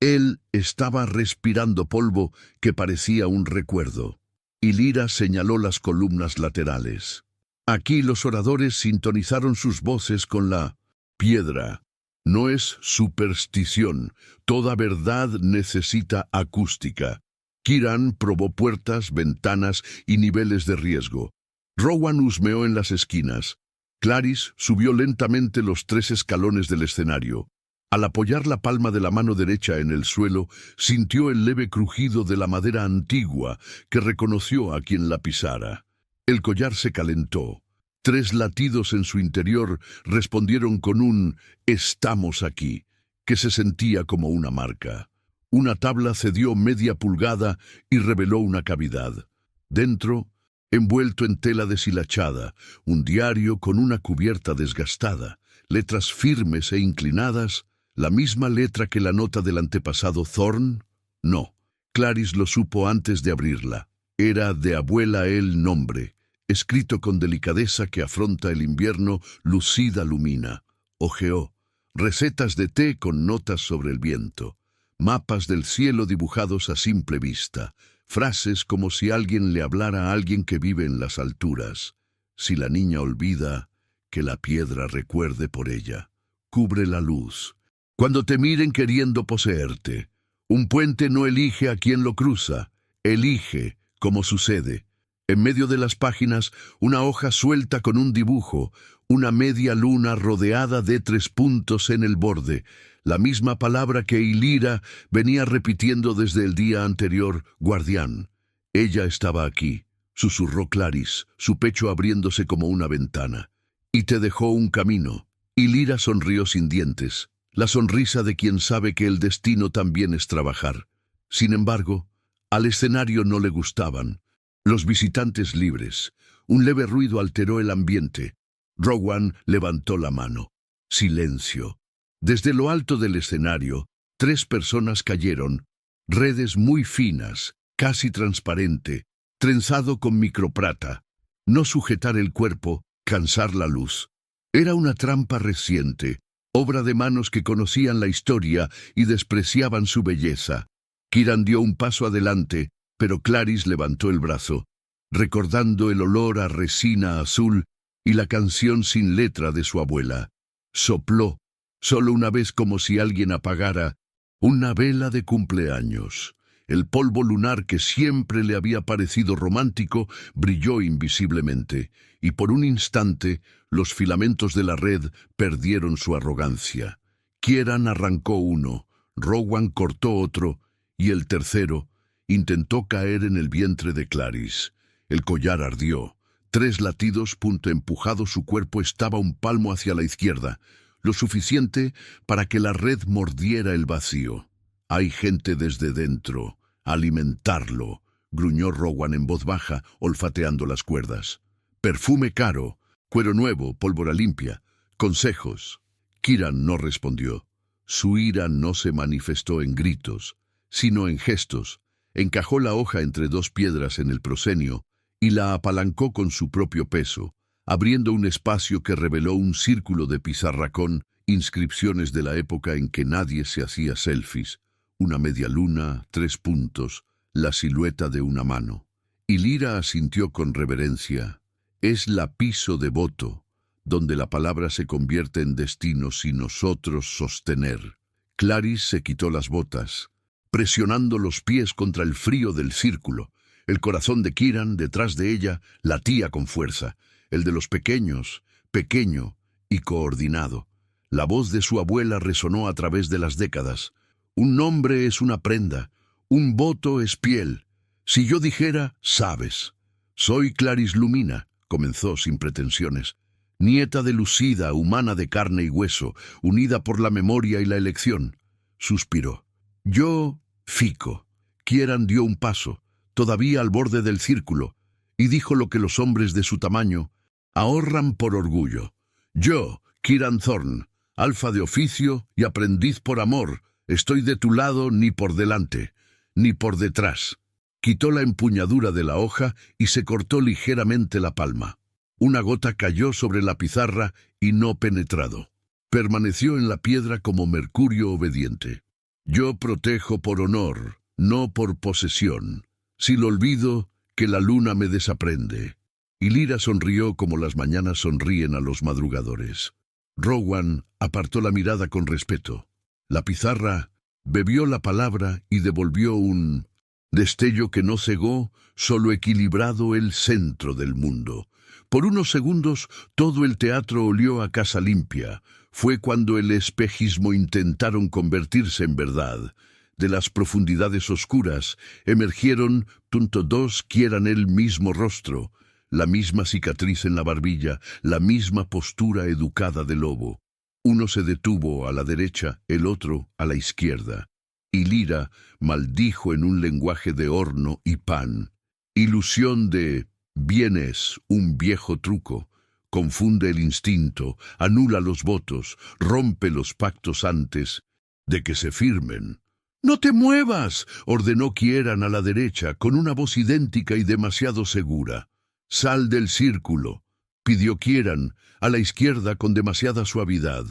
S1: él estaba respirando polvo que parecía un recuerdo. Y Lira señaló las columnas laterales. Aquí los oradores sintonizaron sus voces con la piedra. No es superstición, toda verdad necesita acústica. Kiran probó puertas, ventanas y niveles de riesgo. Rowan husmeó en las esquinas. Clarice subió lentamente los 3 escalones del escenario. Al apoyar la palma de la mano derecha en el suelo, sintió el leve crujido de la madera antigua que reconoció a quien la pisara. El collar se calentó. 3 latidos en su interior respondieron con un «estamos aquí», que se sentía como una marca. Una tabla cedió media pulgada y reveló una cavidad. Dentro, envuelto en tela deshilachada, un diario con una cubierta desgastada, letras firmes e inclinadas. ¿La misma letra que la nota del antepasado Thorn? No. Clarice lo supo antes de abrirla. Era de abuela el nombre, escrito con delicadeza que afronta el invierno, lucida lumina. Ojeó. Recetas de té con notas sobre el viento. Mapas del cielo dibujados a simple vista. Frases como si alguien le hablara a alguien que vive en las alturas. Si la niña olvida, que la piedra recuerde por ella. Cubre la luz. Cuando te miren queriendo poseerte, un puente no elige a quien lo cruza, elige como sucede. En medio de las páginas, una hoja suelta con un dibujo, una media luna rodeada de 3 puntos en el borde, la misma palabra que Ilira venía repitiendo desde el día anterior, guardián. Ella estaba aquí, susurró Clarice, su pecho abriéndose como una ventana. Y te dejó un camino. Ilira sonrió sin dientes. La sonrisa de quien sabe que el destino también es trabajar. Sin embargo, al escenario no le gustaban los visitantes libres. Un leve ruido alteró el ambiente. Rowan levantó la mano. Silencio. Desde lo alto del escenario, 3 personas cayeron, redes muy finas, casi transparente, trenzado con microprata. No sujetar el cuerpo, cansar la luz. Era una trampa reciente, obra de manos que conocían la historia y despreciaban su belleza. Kiran dio un paso adelante, pero Clarice levantó el brazo, recordando el olor a resina azul y la canción sin letra de su abuela. Sopló, solo una vez como si alguien apagara una vela de cumpleaños. El polvo lunar que siempre le había parecido romántico brilló invisiblemente, y por un instante los filamentos de la red perdieron su arrogancia. Kieran arrancó uno, Rowan cortó otro, y el tercero intentó caer en el vientre de Clarice. El collar ardió. 3 latidos. Empujado su cuerpo estaba un palmo hacia la izquierda. lo suficiente para que la red mordiera el vacío. Hay gente desde dentro. Alimentarlo, gruñó Rowan en voz baja, olfateando las cuerdas. Perfume caro, cuero nuevo, pólvora limpia, consejos. Kieran no respondió. Su ira no se manifestó en gritos, sino en gestos. Encajó la hoja entre dos piedras en el proscenio y la apalancó con su propio peso, abriendo un espacio que reveló un círculo de pizarracón, inscripciones de la época en que nadie se hacía selfies, una media luna, 3 puntos, la silueta de una mano. Y Lyra asintió con reverencia. Es la piso devoto, donde la palabra se convierte en destino si nosotros sostener. Clarice se quitó las botas, presionando los pies contra el frío del círculo. El corazón de Kieran, detrás de ella, latía con fuerza. El de los pequeños, pequeño y coordinado. La voz de su abuela resonó a través de las décadas. Un nombre es una prenda, un voto es piel. Si yo dijera, sabes. Soy Clarice Lumina, comenzó sin pretensiones. Nieta de Lucida, humana de carne y hueso, unida por la memoria y la elección. Suspiró. Yo, Fico. Kieran dio un paso, todavía al borde del círculo, y dijo lo que los hombres de su tamaño ahorran por orgullo. Yo, Kieran Thorne, alfa de oficio y aprendiz por amor, estoy de tu lado ni por delante, ni por detrás. Quitó la empuñadura de la hoja y se cortó ligeramente la palma. Una gota cayó sobre la pizarra y no penetrado. Permaneció en la piedra como mercurio obediente. Yo protejo por honor, no por posesión. Si lo olvido, que la luna me desaprende. Y Lyra sonrió como las mañanas sonríen a los madrugadores. Rowan apartó la mirada con respeto. La pizarra bebió la palabra y devolvió un destello que no cegó, solo equilibrado el centro del mundo. Por unos segundos todo el teatro olió a casa limpia. Fue cuando el espejismo intentaron convertirse en verdad. De las profundidades oscuras emergieron dos Kieran el mismo rostro, la misma cicatriz en la barbilla, la misma postura educada de lobo. Uno se detuvo a la derecha, el otro a la izquierda. Y Lyra maldijo en un lenguaje de horno y pan. Ilusión de bien es un viejo truco. Confunde el instinto, anula los votos, rompe los pactos antes de que se firmen. «¡No te muevas!», ordenó Kieran a la derecha, con una voz idéntica y demasiado segura. «Sal del círculo», pidió Kieran, a la izquierda con demasiada suavidad.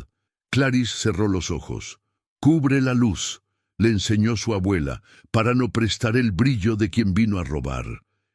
S1: Clarice cerró los ojos. «Cubre la luz», le enseñó su abuela, para no prestar el brillo de quien vino a robar.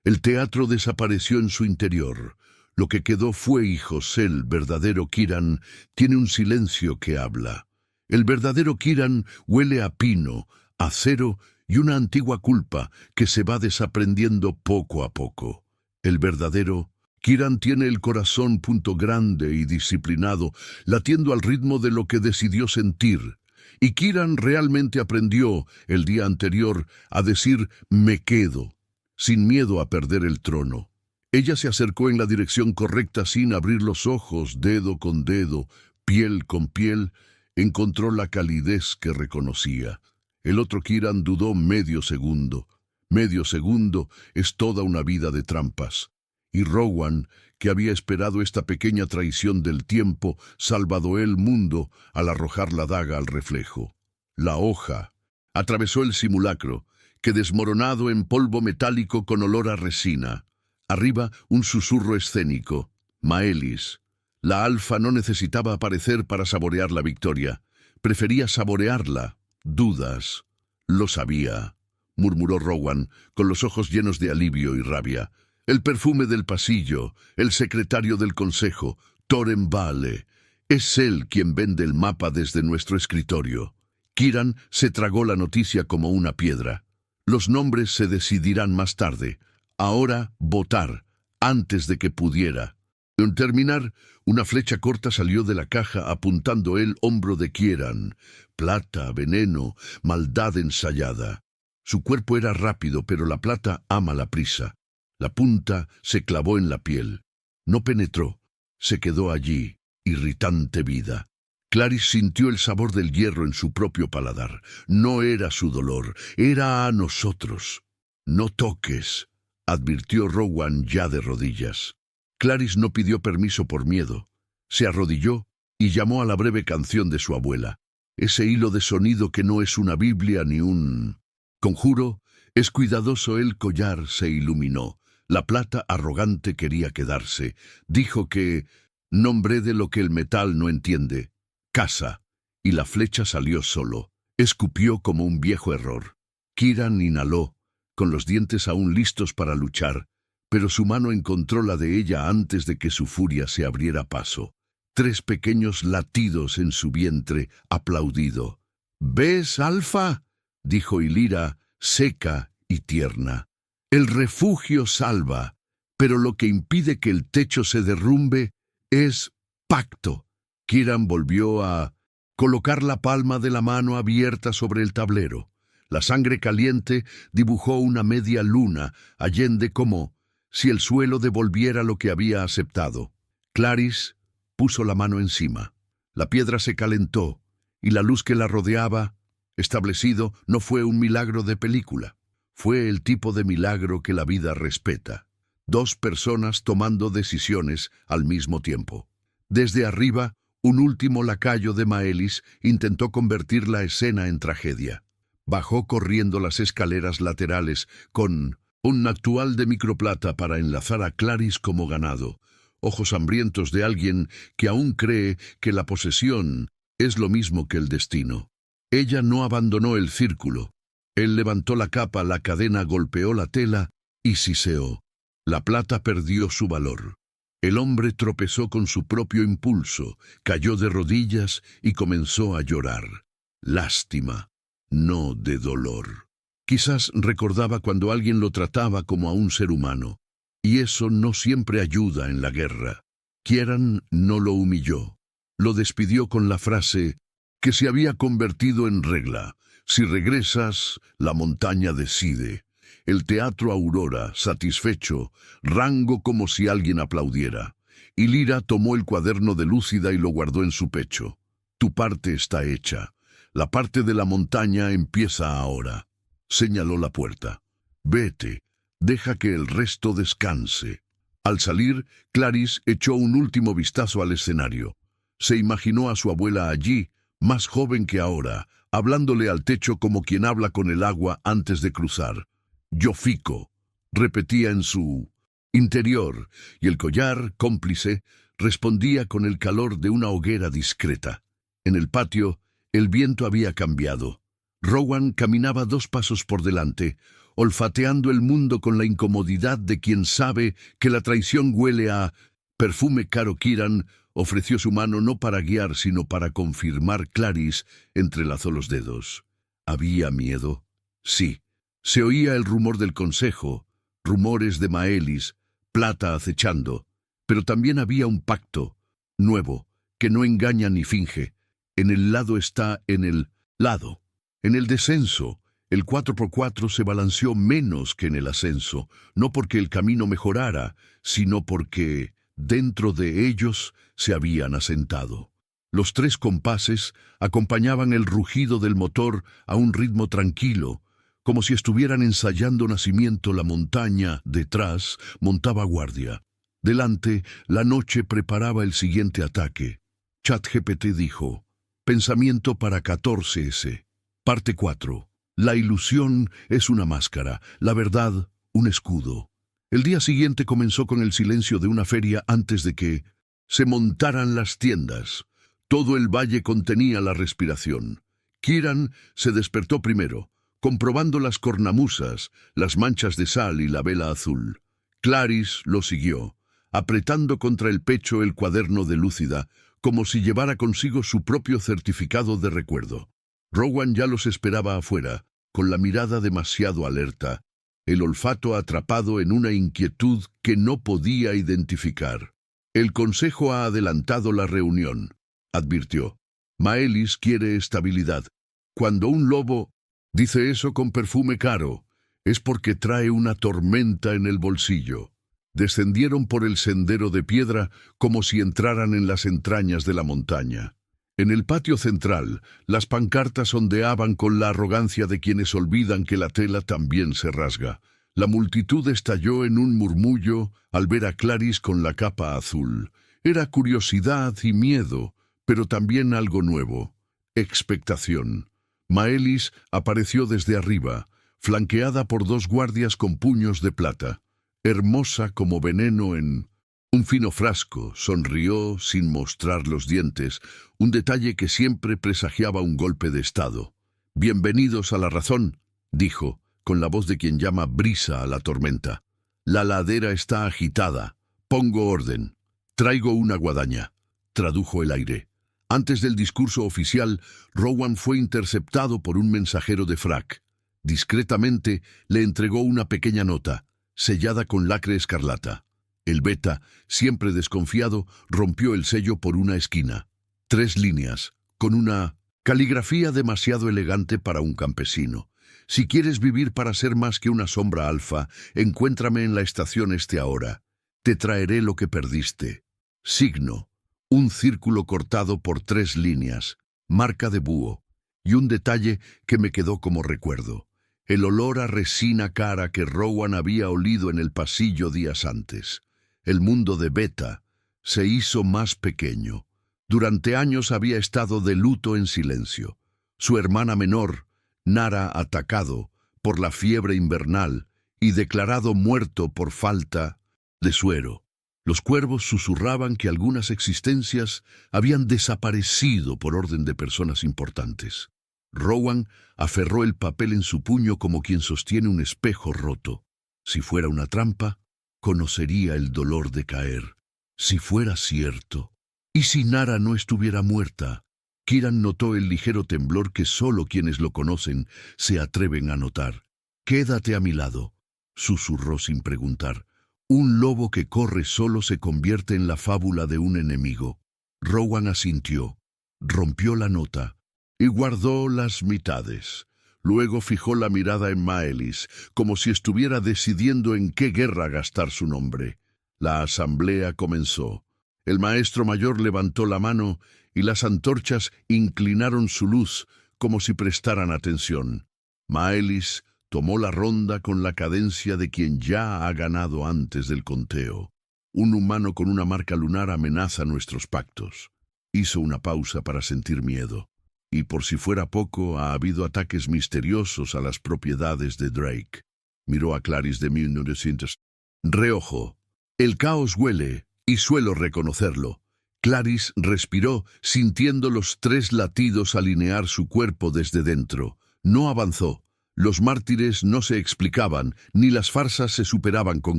S1: El teatro desapareció en su interior. Lo que quedó fue y José, el verdadero Kieran, tiene un silencio que habla. El verdadero Kieran huele a pino, acero y una antigua culpa que se va desaprendiendo poco a poco. El verdadero Kieran tiene el corazón grande y disciplinado, latiendo al ritmo de lo que decidió sentir. Y Kieran realmente aprendió, el día anterior, a decir «me quedo», sin miedo a perder el trono. Ella se acercó en la dirección correcta sin abrir los ojos, dedo con dedo, piel con piel. Encontró la calidez que reconocía. El otro Kieran dudó medio segundo. Medio segundo es toda una vida de trampas. Y Rowan, que había esperado esta pequeña traición del tiempo, salvadó el mundo al arrojar la daga al reflejo. La hoja atravesó el simulacro, que desmoronado en polvo metálico con olor a resina. Arriba un susurro escénico. Maelis. La alfa no necesitaba aparecer para saborear la victoria. Prefería saborearla. Dudas. Lo sabía, murmuró Rowan, con los ojos llenos de alivio y rabia. El perfume del pasillo, el secretario del consejo, Thoren Vale. Es él quien vende el mapa desde nuestro escritorio. Kieran se tragó la noticia como una piedra. Los nombres se decidirán más tarde. Ahora votar, antes de que pudiera. Al terminar, una flecha corta salió de la caja apuntando el hombro de Kieran. Plata, veneno, maldad ensayada. Su cuerpo era rápido, pero la plata ama la prisa. La punta se clavó en la piel. No penetró. Se quedó allí, irritante vida. Clarisse sintió el sabor del hierro en su propio paladar. No era su dolor, era a nosotros. «No toques», advirtió Rowan ya de rodillas. Clarisse no pidió permiso por miedo. Se arrodilló y llamó a la breve canción de su abuela. Ese hilo de sonido que no es una Biblia ni un conjuro, es cuidadoso. El collar se iluminó. La plata arrogante quería quedarse. Dijo que nombre de lo que el metal no entiende. Casa. Y la flecha salió solo. Escupió como un viejo error. Kieran inhaló, con los dientes aún listos para luchar, pero su mano encontró la de ella antes de que su furia se abriera paso. 3 pequeños latidos en su vientre, aplaudido. «¿Ves, Alfa?», dijo Ylira, seca y tierna. «El refugio salva, pero lo que impide que el techo se derrumbe es pacto». Kieran volvió a colocar la palma de la mano abierta sobre el tablero. La sangre caliente dibujó una media luna allende, como si el suelo devolviera lo que había aceptado. Clarisse puso la mano encima. La piedra se calentó, y la luz que la rodeaba, establecido, no fue un milagro de película. Fue el tipo de milagro que la vida respeta. 2 personas tomando decisiones al mismo tiempo. Desde arriba, un último lacayo de Maelis intentó convertir la escena en tragedia. Bajó corriendo las escaleras laterales con un actual de microplata para enlazar a Clarisse como ganado. Ojos hambrientos de alguien que aún cree que la posesión es lo mismo que el destino. Ella no abandonó el círculo. Él levantó la capa, la cadena golpeó la tela y siseó. La plata perdió su valor. El hombre tropezó con su propio impulso, cayó de rodillas y comenzó a llorar. Lástima, no de dolor. Quizás recordaba cuando alguien lo trataba como a un ser humano, y eso no siempre ayuda en la guerra. Kieran no lo humilló. Lo despidió con la frase que se había convertido en regla: «Si regresas, la montaña decide». El teatro Aurora, satisfecho, rango como si alguien aplaudiera. Ylira tomó el cuaderno de Lúcida y lo guardó en su pecho. «Tu parte está hecha. La parte de la montaña empieza ahora». Señaló la puerta. «Vete, deja que el resto descanse». Al salir, Clarisse echó un último vistazo al escenario. Se imaginó a su abuela allí, más joven que ahora, hablándole al techo como quien habla con el agua antes de cruzar. «Yofico», repetía en su interior, y el collar, cómplice, respondía con el calor de una hoguera discreta. En el patio, el viento había cambiado. Rowan caminaba 2 pasos por delante, olfateando el mundo con la incomodidad de quien sabe que la traición huele a perfume caro. Kieran ofreció su mano no para guiar, sino para confirmar. Clarisse entrelazó los dedos. ¿Había miedo? Sí. Se oía el rumor del consejo, rumores de Maelis, plata acechando, pero también había un pacto, nuevo, que no engaña ni finge. En el lado está en el lado. En el descenso, el 4x4 se balanceó menos que en el ascenso, no porque el camino mejorara, sino porque dentro de ellos se habían asentado. Los 3 compases acompañaban el rugido del motor a un ritmo tranquilo, como si estuvieran ensayando nacimiento. La montaña, detrás, montaba guardia. Delante, la noche preparaba el siguiente ataque. ChatGPT dijo: «Pensamiento para 14S». Parte 4. La ilusión es una máscara, la verdad, un escudo. El día siguiente comenzó con el silencio de una feria antes de que se montaran las tiendas. Todo el valle contenía la respiración. Kieran se despertó primero, comprobando las cornamusas, las manchas de sal y la vela azul. Clarisse lo siguió, apretando contra el pecho el cuaderno de Lúcida, como si llevara consigo su propio certificado de recuerdo. Rowan ya los esperaba afuera, con la mirada demasiado alerta, el olfato atrapado en una inquietud que no podía identificar. «El consejo ha adelantado la reunión», advirtió. «Maelis quiere estabilidad. Cuando un lobo dice eso con perfume caro, es porque trae una tormenta en el bolsillo». Descendieron por el sendero de piedra como si entraran en las entrañas de la montaña. En el patio central, las pancartas ondeaban con la arrogancia de quienes olvidan que la tela también se rasga. La multitud estalló en un murmullo al ver a Clarice con la capa azul. Era curiosidad y miedo, pero también algo nuevo. Expectación. Maelis apareció desde arriba, flanqueada por 2 guardias con puños de plata. Hermosa como veneno en un fino frasco, sonrió sin mostrar los dientes, un detalle que siempre presagiaba un golpe de estado. «Bienvenidos a la razón», dijo, con la voz de quien llama brisa a la tormenta. «La ladera está agitada. Pongo orden. Traigo una guadaña», tradujo el aire. Antes del discurso oficial, Rowan fue interceptado por un mensajero de Frac. Discretamente le entregó una pequeña nota, sellada con lacre escarlata. El beta, siempre desconfiado, rompió el sello por una esquina. 3 líneas, con una caligrafía demasiado elegante para un campesino. «Si quieres vivir para ser más que una sombra alfa, encuéntrame en la estación ahora. Te traeré lo que perdiste». Signo. Un círculo cortado por 3 líneas, marca de búho, y un detalle que me quedó como recuerdo. El olor a resina cara que Rowan había olido en el pasillo días antes. El mundo de Beta se hizo más pequeño. Durante años había estado de luto en silencio. Su hermana menor, Nara, atacado por la fiebre invernal y declarado muerto por falta de suero. Los cuervos susurraban que algunas existencias habían desaparecido por orden de personas importantes. Rowan aferró el papel en su puño como quien sostiene un espejo roto. Si fuera una trampa, conocería el dolor de caer. Si fuera cierto. ¿Y si Nara no estuviera muerta? Kieran notó el ligero temblor que solo quienes lo conocen se atreven a notar. «Quédate a mi lado», susurró sin preguntar. «Un lobo que corre solo se convierte en la fábula de un enemigo». Rowan asintió, rompió la nota y guardó las mitades. Luego fijó la mirada en Maelis, como si estuviera decidiendo en qué guerra gastar su nombre. La asamblea comenzó. El maestro mayor levantó la mano y las antorchas inclinaron su luz como si prestaran atención. Maelis tomó la ronda con la cadencia de quien ya ha ganado antes del conteo. «Un humano con una marca lunar amenaza nuestros pactos». Hizo una pausa para sentir miedo. Y por si fuera poco, ha habido ataques misteriosos a las propiedades de Drake. Miró a Clarice de 1900. Reojo. «El caos huele, y suelo reconocerlo». Clarice respiró, sintiendo los 3 latidos alinear su cuerpo desde dentro. No avanzó. Los mártires no se explicaban, ni las farsas se superaban con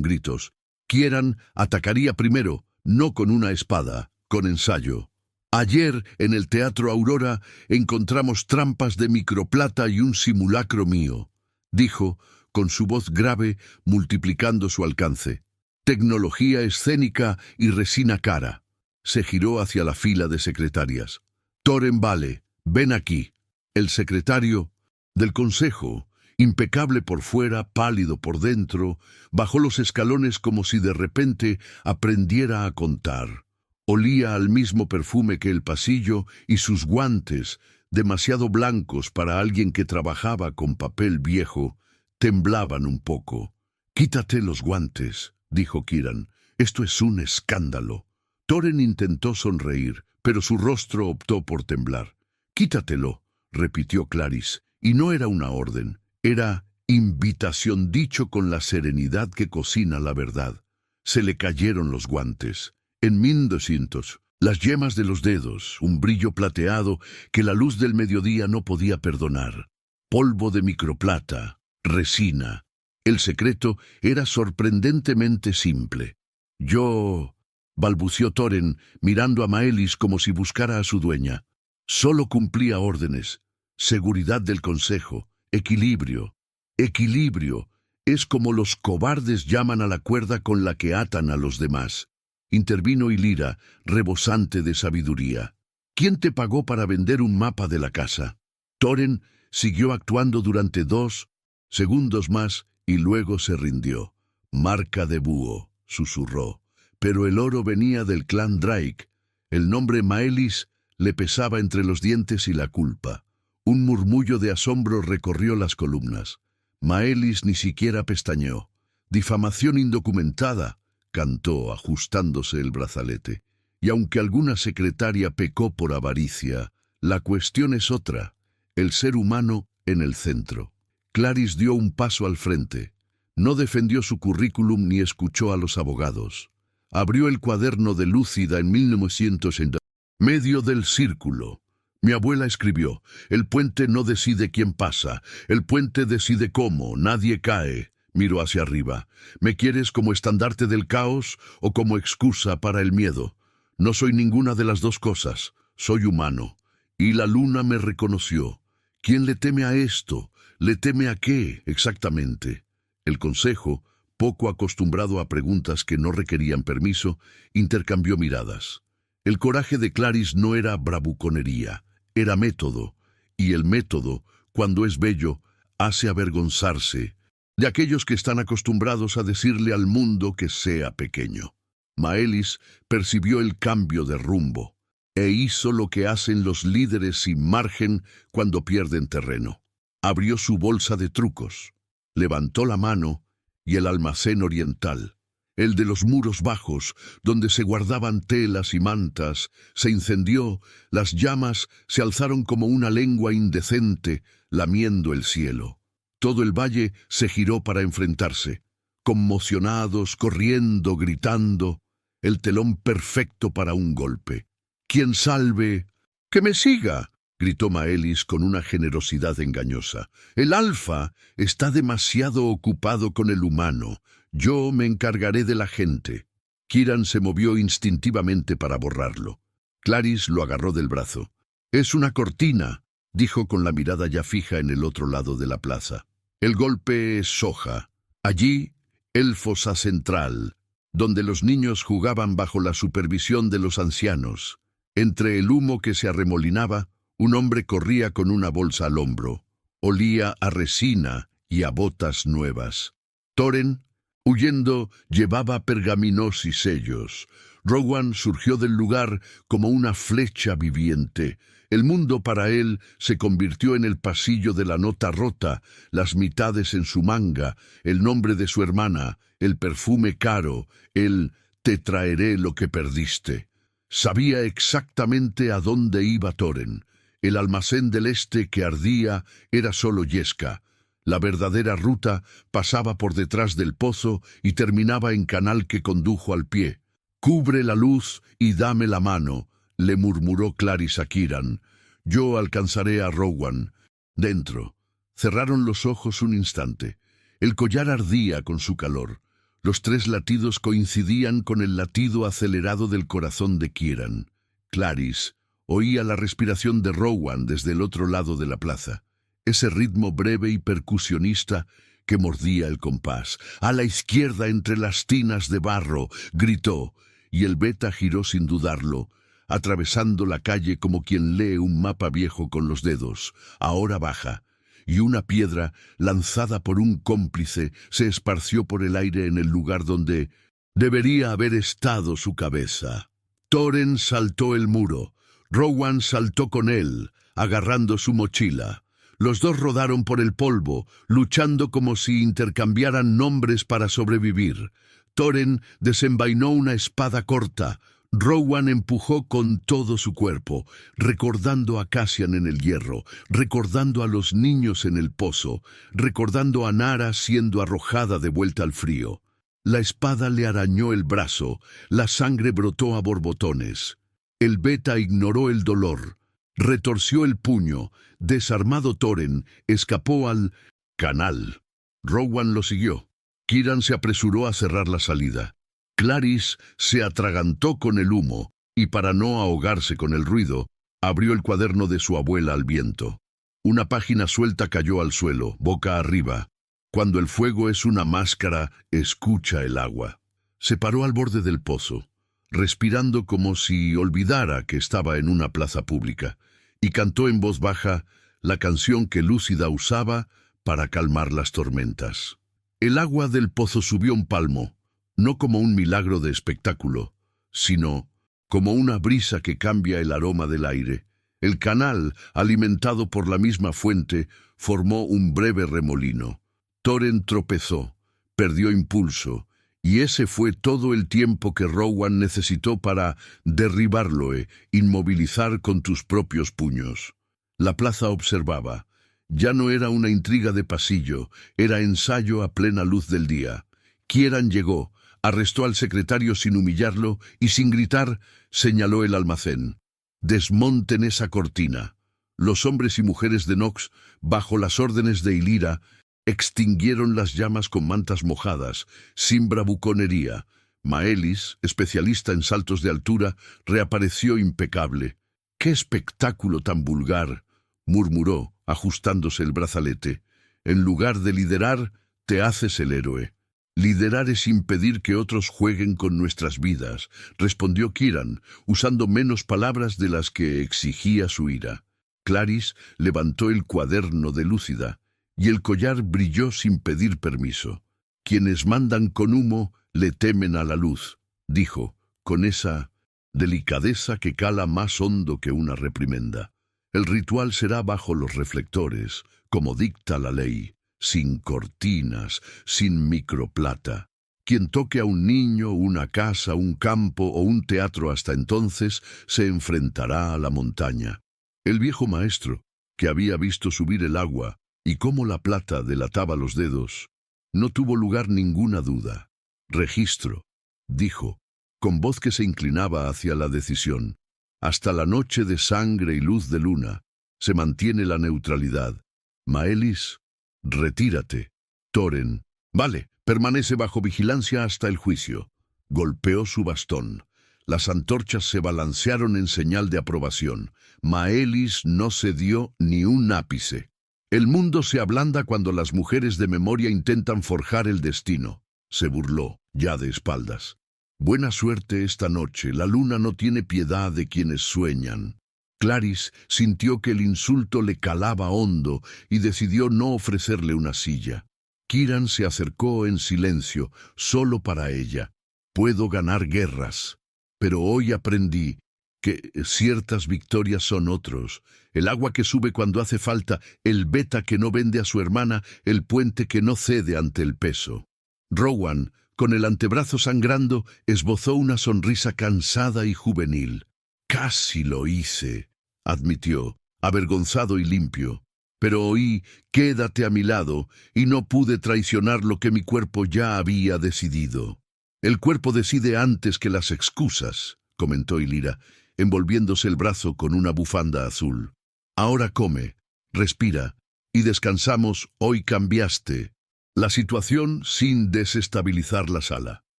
S1: gritos. Kieran atacaría primero, no con una espada, con ensayo. «Ayer, en el Teatro Aurora, encontramos trampas de microplata y un simulacro mío», dijo, con su voz grave, multiplicando su alcance. «Tecnología escénica y resina cara». Se giró hacia la fila de secretarias. «Toren Vale, ven aquí». El secretario del consejo, impecable por fuera, pálido por dentro, bajó los escalones como si de repente aprendiera a contar. Olía al mismo perfume que el pasillo y sus guantes, demasiado blancos para alguien que trabajaba con papel viejo, temblaban un poco. «Quítate los guantes», dijo Kieran. «Esto es un escándalo». Toren intentó sonreír, pero su rostro optó por temblar. «Quítatelo», repitió Clarice, y no era una orden, era invitación, dicho con la serenidad que cocina la verdad. Se le cayeron los guantes. En 1200, las yemas de los dedos, un brillo plateado que la luz del mediodía no podía perdonar. Polvo de microplata, resina. El secreto era sorprendentemente simple. «Yo», balbució Toren, mirando a Maelis como si buscara a su dueña. «Solo cumplía órdenes. Seguridad del consejo. Equilibrio. Equilibrio. Es como los cobardes llaman a la cuerda con la que atan a los demás». Intervino Ilira, rebosante de sabiduría. «¿Quién te pagó para vender un mapa de la casa?» Toren siguió actuando durante 2 segundos más y luego se rindió. «Marca de búho», susurró. «Pero el oro venía del clan Drake. El nombre Maelis Le pesaba entre los dientes y la culpa. Un murmullo de asombro recorrió las columnas. Maelis ni siquiera pestañeó. «Difamación indocumentada», cantó ajustándose el brazalete. Y aunque alguna secretaria pecó por avaricia, la cuestión es otra, el ser humano en el centro. Clarice dio un paso al frente. No defendió su currículum ni escuchó a los abogados. Abrió el cuaderno de Lúcida en 1960. Medio del círculo. Mi abuela escribió: «El puente no decide quién pasa, el puente decide cómo, nadie cae». Miró hacia arriba. «¿Me quieres como estandarte del caos o como excusa para el miedo? No soy ninguna de las dos cosas, soy humano». Y la luna me reconoció. ¿Quién le teme a esto? ¿Le teme a qué, exactamente? El consejo, poco acostumbrado a preguntas que no requerían permiso, intercambió miradas. El coraje de Clarice no era bravuconería, era método, y el método, cuando es bello, hace avergonzarse de aquellos que están acostumbrados a decirle al mundo que sea pequeño. Maelis percibió el cambio de rumbo e hizo lo que hacen los líderes sin margen cuando pierden terreno. Abrió su bolsa de trucos, levantó la mano y el almacén oriental, el de los muros bajos, donde se guardaban telas y mantas, se incendió, las llamas se alzaron como una lengua indecente, lamiendo el cielo. Todo el valle se giró para enfrentarse, conmocionados, corriendo, gritando, el telón perfecto para un golpe. «¡Quien salve! ¡Que me siga!», gritó Maelis con una generosidad engañosa. «El alfa está demasiado ocupado con el humano. Yo me encargaré de la gente». Kiran se movió instintivamente para borrarlo. Clarice lo agarró del brazo. «Es una cortina», dijo con la mirada ya fija en el otro lado de la plaza. «El golpe es Soja. Allí, el fosa central, donde los niños jugaban bajo la supervisión de los ancianos. Entre el humo que se arremolinaba, un hombre corría con una bolsa al hombro. Olía a resina y a botas nuevas. Thorin, huyendo, llevaba pergaminos y sellos. Rowan surgió del lugar como una flecha viviente. El mundo para él se convirtió en el pasillo de la nota rota, las mitades en su manga, el nombre de su hermana, el perfume caro, el «te traeré lo que perdiste». Sabía exactamente a dónde iba Thorin. El almacén del este que ardía era solo yesca. La verdadera ruta pasaba por detrás del pozo y terminaba en canal que condujo al pie. «Cubre la luz y dame la mano», le murmuró Clarice a Kiran. «Yo alcanzaré a Rowan». Dentro. Cerraron los ojos un instante. El collar ardía con su calor. Los 3 latidos coincidían con el latido acelerado del corazón de Kiran. Clarice oía la respiración de Rowan desde el otro lado de la plaza. Ese ritmo breve y percusionista que mordía el compás. «A la izquierda entre las tinas de barro», gritó, y el beta giró sin dudarlo, atravesando la calle como quien lee un mapa viejo con los dedos. «Ahora baja». Y una piedra, lanzada por un cómplice, se esparció por el aire en el lugar donde debería haber estado su cabeza. Thorin saltó el muro. Rowan saltó con él, agarrando su mochila. Los dos rodaron por el polvo, luchando como si intercambiaran nombres para sobrevivir. Thorin desenvainó una espada corta. Rowan empujó con todo su cuerpo, recordando a Cassian en el hierro, recordando a los niños en el pozo, recordando a Nara siendo arrojada de vuelta al frío. La espada le arañó el brazo, la sangre brotó a borbotones. El beta ignoró el dolor, retorció el puño. Desarmado Thorin escapó al canal. Rowan lo siguió. Kiran se apresuró a cerrar la salida. Clarice se atragantó con el humo y, para no ahogarse con el ruido, abrió el cuaderno de su abuela al viento. Una página suelta cayó al suelo, boca arriba. «Cuando el fuego es una máscara, escucha el agua». Se paró al borde del pozo, respirando como si olvidara que estaba en una plaza pública, y cantó en voz baja la canción que Lúcida usaba para calmar las tormentas. El agua del pozo subió un palmo, no como un milagro de espectáculo, sino como una brisa que cambia el aroma del aire. El canal, alimentado por la misma fuente, formó un breve remolino. Thorin tropezó, perdió impulso, y ese fue todo el tiempo que Rowan necesitó para derribarlo e inmovilizar con tus propios puños. La plaza observaba. Ya no era una intriga de pasillo, era ensayo a plena luz del día. Kieran llegó, arrestó al secretario sin humillarlo y sin gritar, señaló el almacén. Desmonten esa cortina. Los hombres y mujeres de Nox, bajo las órdenes de Illyra, extinguieron las llamas con mantas mojadas, sin bravuconería. Maelis, especialista en saltos de altura, reapareció impecable. ¡Qué espectáculo tan vulgar!, murmuró, ajustándose el brazalete. En lugar de liderar, te haces el héroe. Liderar es impedir que otros jueguen con nuestras vidas, respondió Kieran, usando menos palabras de las que exigía su ira. Clarys levantó el cuaderno de Lúcida, y el collar brilló sin pedir permiso. Quienes mandan con humo le temen a la luz, dijo, con esa delicadeza que cala más hondo que una reprimenda. El ritual será bajo los reflectores, como dicta la ley, sin cortinas, sin microplata. Quien toque a un niño, una casa, un campo o un teatro hasta entonces, se enfrentará a la montaña. El viejo maestro, que había visto subir el agua y cómo la plata delataba los dedos, no tuvo lugar ninguna duda. Registro, dijo, con voz que se inclinaba hacia la decisión. Hasta la noche de sangre y luz de luna, se mantiene la neutralidad. Maelis, retírate. Thorin, vale, permanece bajo vigilancia hasta el juicio. Golpeó su bastón. Las antorchas se balancearon en señal de aprobación. Maelis no cedió ni un ápice. El mundo se ablanda cuando las mujeres de memoria intentan forjar el destino. Se burló, ya de espaldas. Buena suerte esta noche, la luna no tiene piedad de quienes sueñan. Clarys sintió que el insulto le calaba hondo y decidió no ofrecerle una silla. Kieran se acercó en silencio, solo para ella. Puedo ganar guerras, pero hoy aprendí que ciertas victorias son otros. El agua que sube cuando hace falta, el beta que no vende a su hermana, el puente que no cede ante el peso. Rowan, con el antebrazo sangrando, esbozó una sonrisa cansada y juvenil. Casi lo hice, admitió, avergonzado y limpio. Pero oí, quédate a mi lado, y no pude traicionar lo que mi cuerpo ya había decidido. El cuerpo decide antes que las excusas, comentó Illyra, envolviéndose el brazo con una bufanda azul. Ahora come, respira, y descansamos, hoy cambiaste. La situación sin desestabilizar la sala.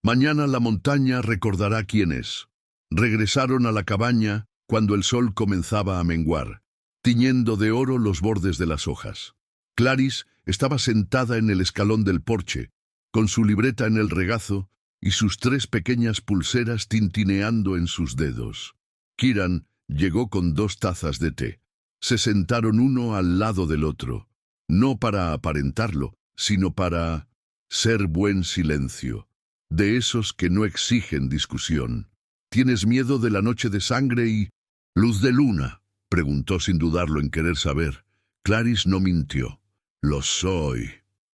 S1: Mañana la montaña recordará quién es. Regresaron a la cabaña cuando el sol comenzaba a menguar, tiñendo de oro los bordes de las hojas. Clarys estaba sentada en el escalón del porche, con su libreta en el regazo y sus 3 pequeñas pulseras tintineando en sus dedos. Kieran llegó con 2 tazas de té. Se sentaron uno al lado del otro, no para aparentarlo, sino para ser buen silencio, de esos que no exigen discusión. ¿Tienes miedo de la noche de sangre y luz de luna?, preguntó sin dudarlo en querer saber. Clarys no mintió. Lo soy.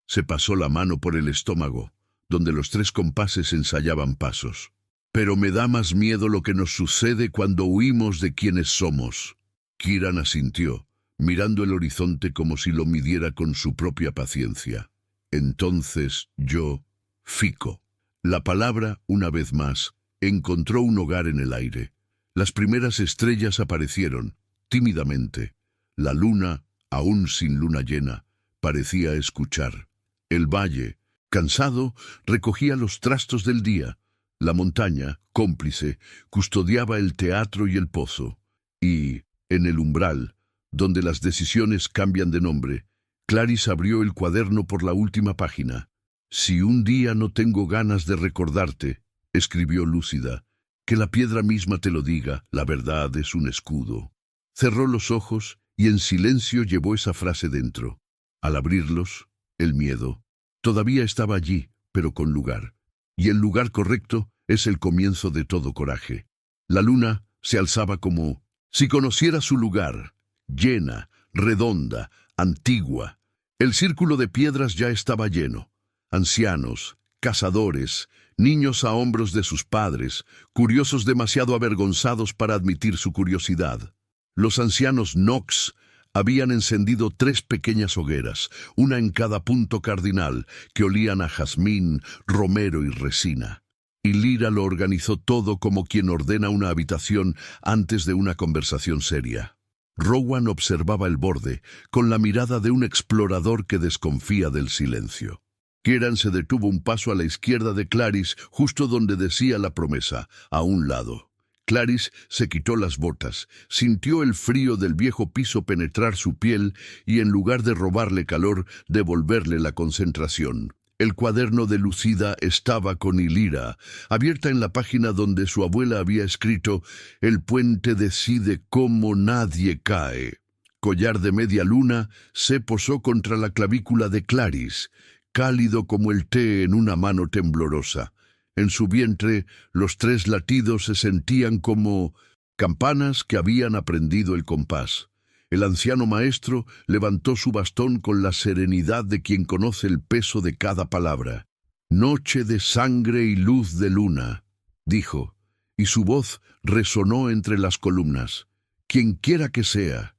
S1: Se pasó la mano por el estómago, donde los 3 compases ensayaban pasos. Pero me da más miedo lo que nos sucede cuando huimos de quienes somos. Kieran asintió, mirando el horizonte como si lo midiera con su propia paciencia. Entonces yo, Fico. La palabra, una vez más, encontró un hogar en el aire. Las primeras estrellas aparecieron, tímidamente. La luna, aún sin luna llena, parecía escuchar. El valle, cansado, recogía los trastos del día. La montaña, cómplice, custodiaba el teatro y el pozo. Y, en el umbral, donde las decisiones cambian de nombre, Clarys abrió el cuaderno por la última página. Si un día no tengo ganas de recordarte, escribió lúcida, que la piedra misma te lo diga, la verdad es un escudo. Cerró los ojos y en silencio llevó esa frase dentro. Al abrirlos, el miedo todavía estaba allí, pero con lugar. Y el lugar correcto es el comienzo de todo coraje. La luna se alzaba como si conociera su lugar, llena, redonda, antigua. El círculo de piedras ya estaba lleno. Ancianos, cazadores, niños a hombros de sus padres, curiosos demasiado avergonzados para admitir su curiosidad. Los ancianos Nox habían encendido 3 pequeñas hogueras, una en cada punto cardinal, que olían a jazmín, romero y resina. Y Lyra lo organizó todo como quien ordena una habitación antes de una conversación seria. Rowan observaba el borde, con la mirada de un explorador que desconfía del silencio. Kieran se detuvo un paso a la izquierda de Clarisse, justo donde decía la promesa, a un lado. Clarisse se quitó las botas, sintió el frío del viejo piso penetrar su piel y, en lugar de robarle calor, devolverle la concentración. El cuaderno de Lucida estaba con Illyra, abierta en la página donde su abuela había escrito: «El puente decide cómo nadie cae». Collar de media luna se posó contra la clavícula de Clarisse, cálido como el té en una mano temblorosa. En su vientre, los 3 latidos se sentían como campanas que habían aprendido el compás. El anciano maestro levantó su bastón con la serenidad de quien conoce el peso de cada palabra. «Noche de sangre y luz de luna», dijo, y su voz resonó entre las columnas. «Quien quiera que sea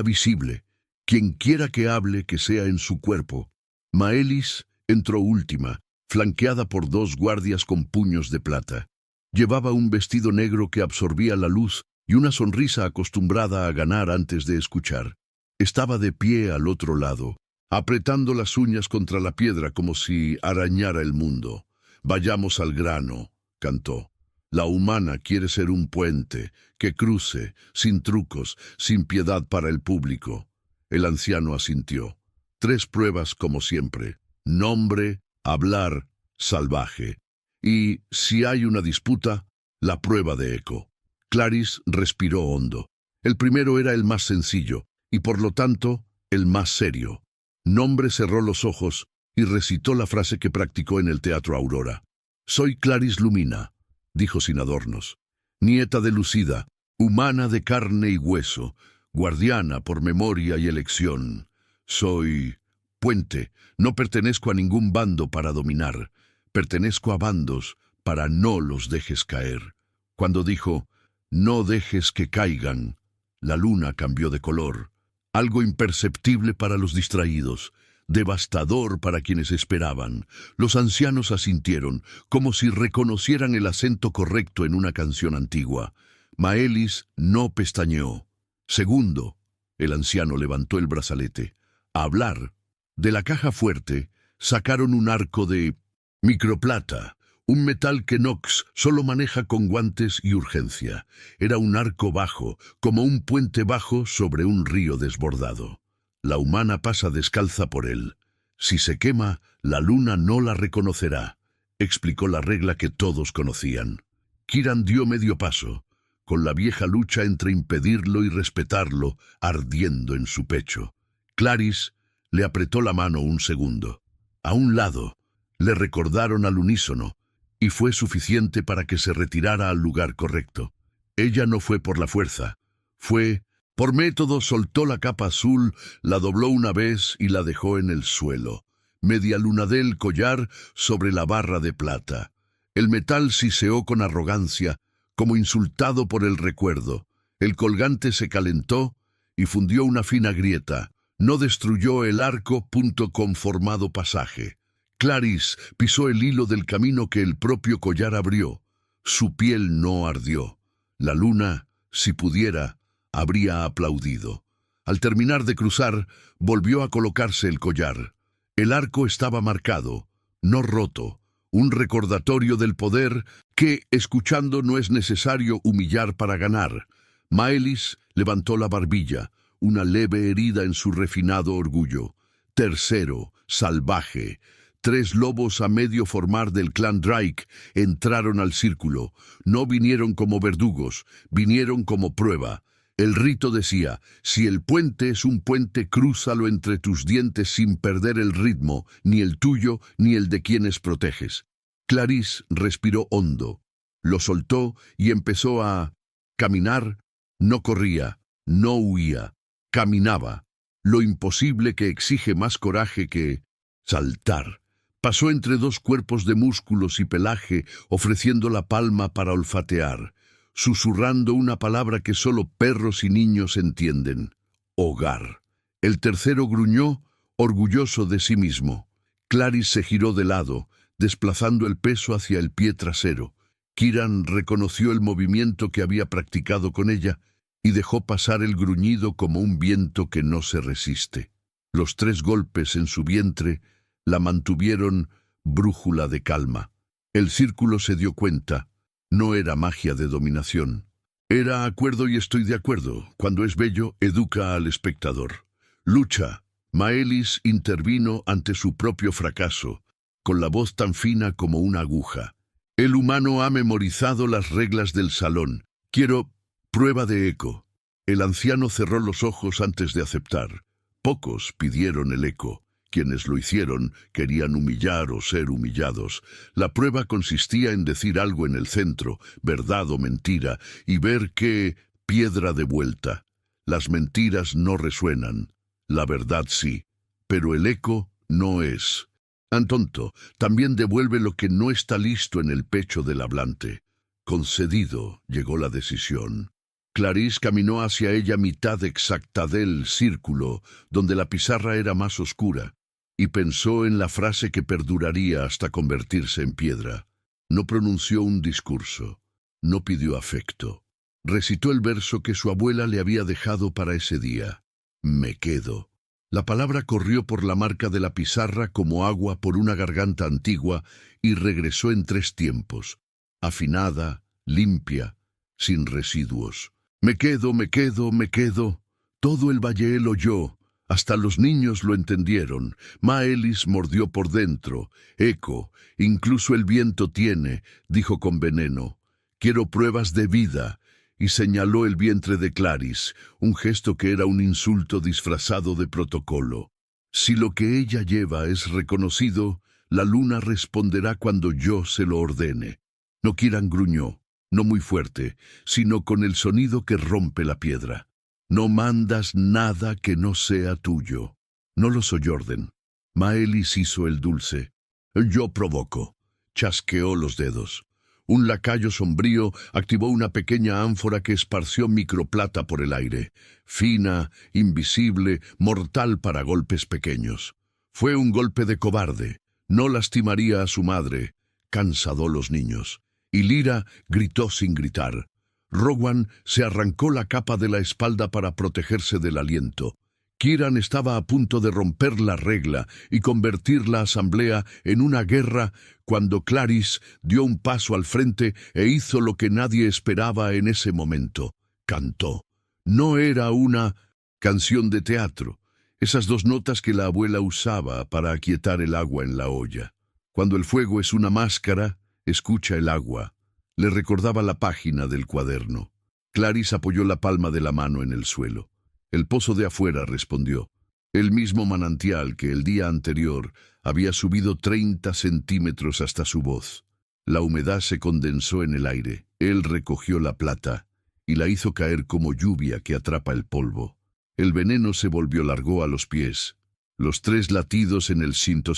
S1: visible. Quien quiera que hable, que sea en su cuerpo». Maelis entró última, flanqueada por 2 guardias con puños de plata. Llevaba un vestido negro que absorbía la luz y una sonrisa acostumbrada a ganar antes de escuchar. Estaba de pie al otro lado, apretando las uñas contra la piedra como si arañara el mundo. «Vayamos al grano», cantó. «La humana quiere ser un puente, que cruce, sin trucos, sin piedad para el público». El anciano asintió. 3 pruebas como siempre: nombre, hablar, salvaje. Y, si hay una disputa, la prueba de eco. Clarisse respiró hondo. El primero era el más sencillo, y por lo tanto, el más serio. Nombre cerró los ojos y recitó la frase que practicó en el Teatro Aurora. «Soy Clarisse Lumina», dijo sin adornos, «nieta de Lucida, humana de carne y hueso, guardiana por memoria y elección. Soy puente, no pertenezco a ningún bando para dominar, pertenezco a bandos para no los dejes caer». Cuando dijo «no dejes que caigan», la luna cambió de color, algo imperceptible para los distraídos, devastador para quienes esperaban. Los ancianos asintieron, como si reconocieran el acento correcto en una canción antigua. Maelis no pestañeó. «Segundo», el anciano levantó el brazalete, «a hablar». De la caja fuerte sacaron un arco de microplata, un metal que Nox solo maneja con guantes y urgencia. Era un arco bajo, como un puente bajo sobre un río desbordado. La humana pasa descalza por él. Si se quema, la luna no la reconocerá, explicó la regla que todos conocían. Kieran dio medio paso, con la vieja lucha entre impedirlo y respetarlo ardiendo en su pecho. Clarisse le apretó la mano un segundo. A un lado, le recordaron al unísono, y fue suficiente para que se retirara al lugar correcto. Ella no fue por la fuerza, fue por método. Soltó la capa azul, la dobló una vez y la dejó en el suelo, media luna del collar sobre la barra de plata. El metal siseó con arrogancia, como insultado por el recuerdo. El colgante se calentó y fundió una fina grieta. No destruyó el arco, conformado pasaje. Clarisse pisó el hilo del camino que el propio collar abrió. Su piel no ardió. La luna, si pudiera, habría aplaudido. Al terminar de cruzar, volvió a colocarse el collar. El arco estaba marcado, no roto, un recordatorio del poder que, escuchando, no es necesario humillar para ganar. Maelis levantó la barbilla, una leve herida en su refinado orgullo. Tercero, salvaje. 3 lobos a medio formar del clan Drake entraron al círculo. No vinieron como verdugos, vinieron como prueba. El rito decía: si el puente es un puente, crúzalo entre tus dientes sin perder el ritmo, ni el tuyo ni el de quienes proteges. Clarisse respiró hondo. Lo soltó y empezó a caminar. No corría, no huía, caminaba. Lo imposible que exige más coraje que saltar. Pasó entre dos cuerpos de músculos y pelaje, ofreciendo la palma para olfatear, susurrando una palabra que solo perros y niños entienden: hogar. El tercero gruñó, orgulloso de sí mismo. Clarice se giró de lado, desplazando el peso hacia el pie trasero. Kieran reconoció el movimiento que había practicado con ella y dejó pasar el gruñido como un viento que no se resiste. Los 3 golpes en su vientre la mantuvieron brújula de calma. El círculo se dio cuenta. No era magia de dominación. Era acuerdo y estoy de acuerdo. Cuando es bello, educa al espectador. Lucha. Maelis intervino ante su propio fracaso, con la voz tan fina como una aguja. El humano ha memorizado las reglas del salón. Quiero prueba de eco. El anciano cerró los ojos antes de aceptar. Pocos pidieron el eco. Quienes lo hicieron querían humillar o ser humillados. La prueba consistía en decir algo en el centro, verdad o mentira, y ver qué piedra de vuelta. Las mentiras no resuenan. La verdad sí, pero el eco no es. Antonto también devuelve lo que no está listo en el pecho del hablante. Concedido, llegó la decisión. Clarice caminó hacia ella mitad exacta del círculo, donde la pizarra era más oscura, y pensó en la frase que perduraría hasta convertirse en piedra. No pronunció un discurso, no pidió afecto. Recitó el verso que su abuela le había dejado para ese día. Me quedo. La palabra corrió por la marca de la pizarra como agua por una garganta antigua y regresó en 3 tiempos, afinada, limpia, sin residuos. Me quedo, me quedo, me quedo. Todo el valle lo oyó, hasta los niños lo entendieron. Maelis mordió por dentro. Eco, incluso el viento tiene, dijo con veneno. Quiero pruebas de vida. Y señaló el vientre de Clarice, un gesto que era un insulto disfrazado de protocolo. Si lo que ella lleva es reconocido, la luna responderá cuando yo se lo ordene. No Kieran gruñó, no muy fuerte, sino con el sonido que rompe la piedra. No mandas nada que no sea tuyo. No lo soy orden. Maelis hizo el dulce. Yo provoco. Chasqueó los dedos. Un lacayo sombrío activó una pequeña ánfora que esparció microplata por el aire, fina, invisible, mortal para golpes pequeños. Fue un golpe de cobarde. No lastimaría a su madre. Cansado los niños. Y Lyra gritó sin gritar. Rowan se arrancó la capa de la espalda para protegerse del aliento. Kieran estaba a punto de romper la regla y convertir la asamblea en una guerra cuando Clarice dio un paso al frente e hizo lo que nadie esperaba en ese momento. Cantó. No era una canción de teatro, esas 2 notas que la abuela usaba para aquietar el agua en la olla. Cuando el fuego es una máscara, escucha el agua. Le recordaba la página del cuaderno. Clarice apoyó la palma de la mano en el suelo. El pozo de afuera respondió. El mismo manantial que el día anterior había subido 30 centímetros hasta su voz. La humedad se condensó en el aire. Él recogió la plata y la hizo caer como lluvia que atrapa el polvo. El veneno se volvió largo a los pies. Los 3 latidos en el cinto,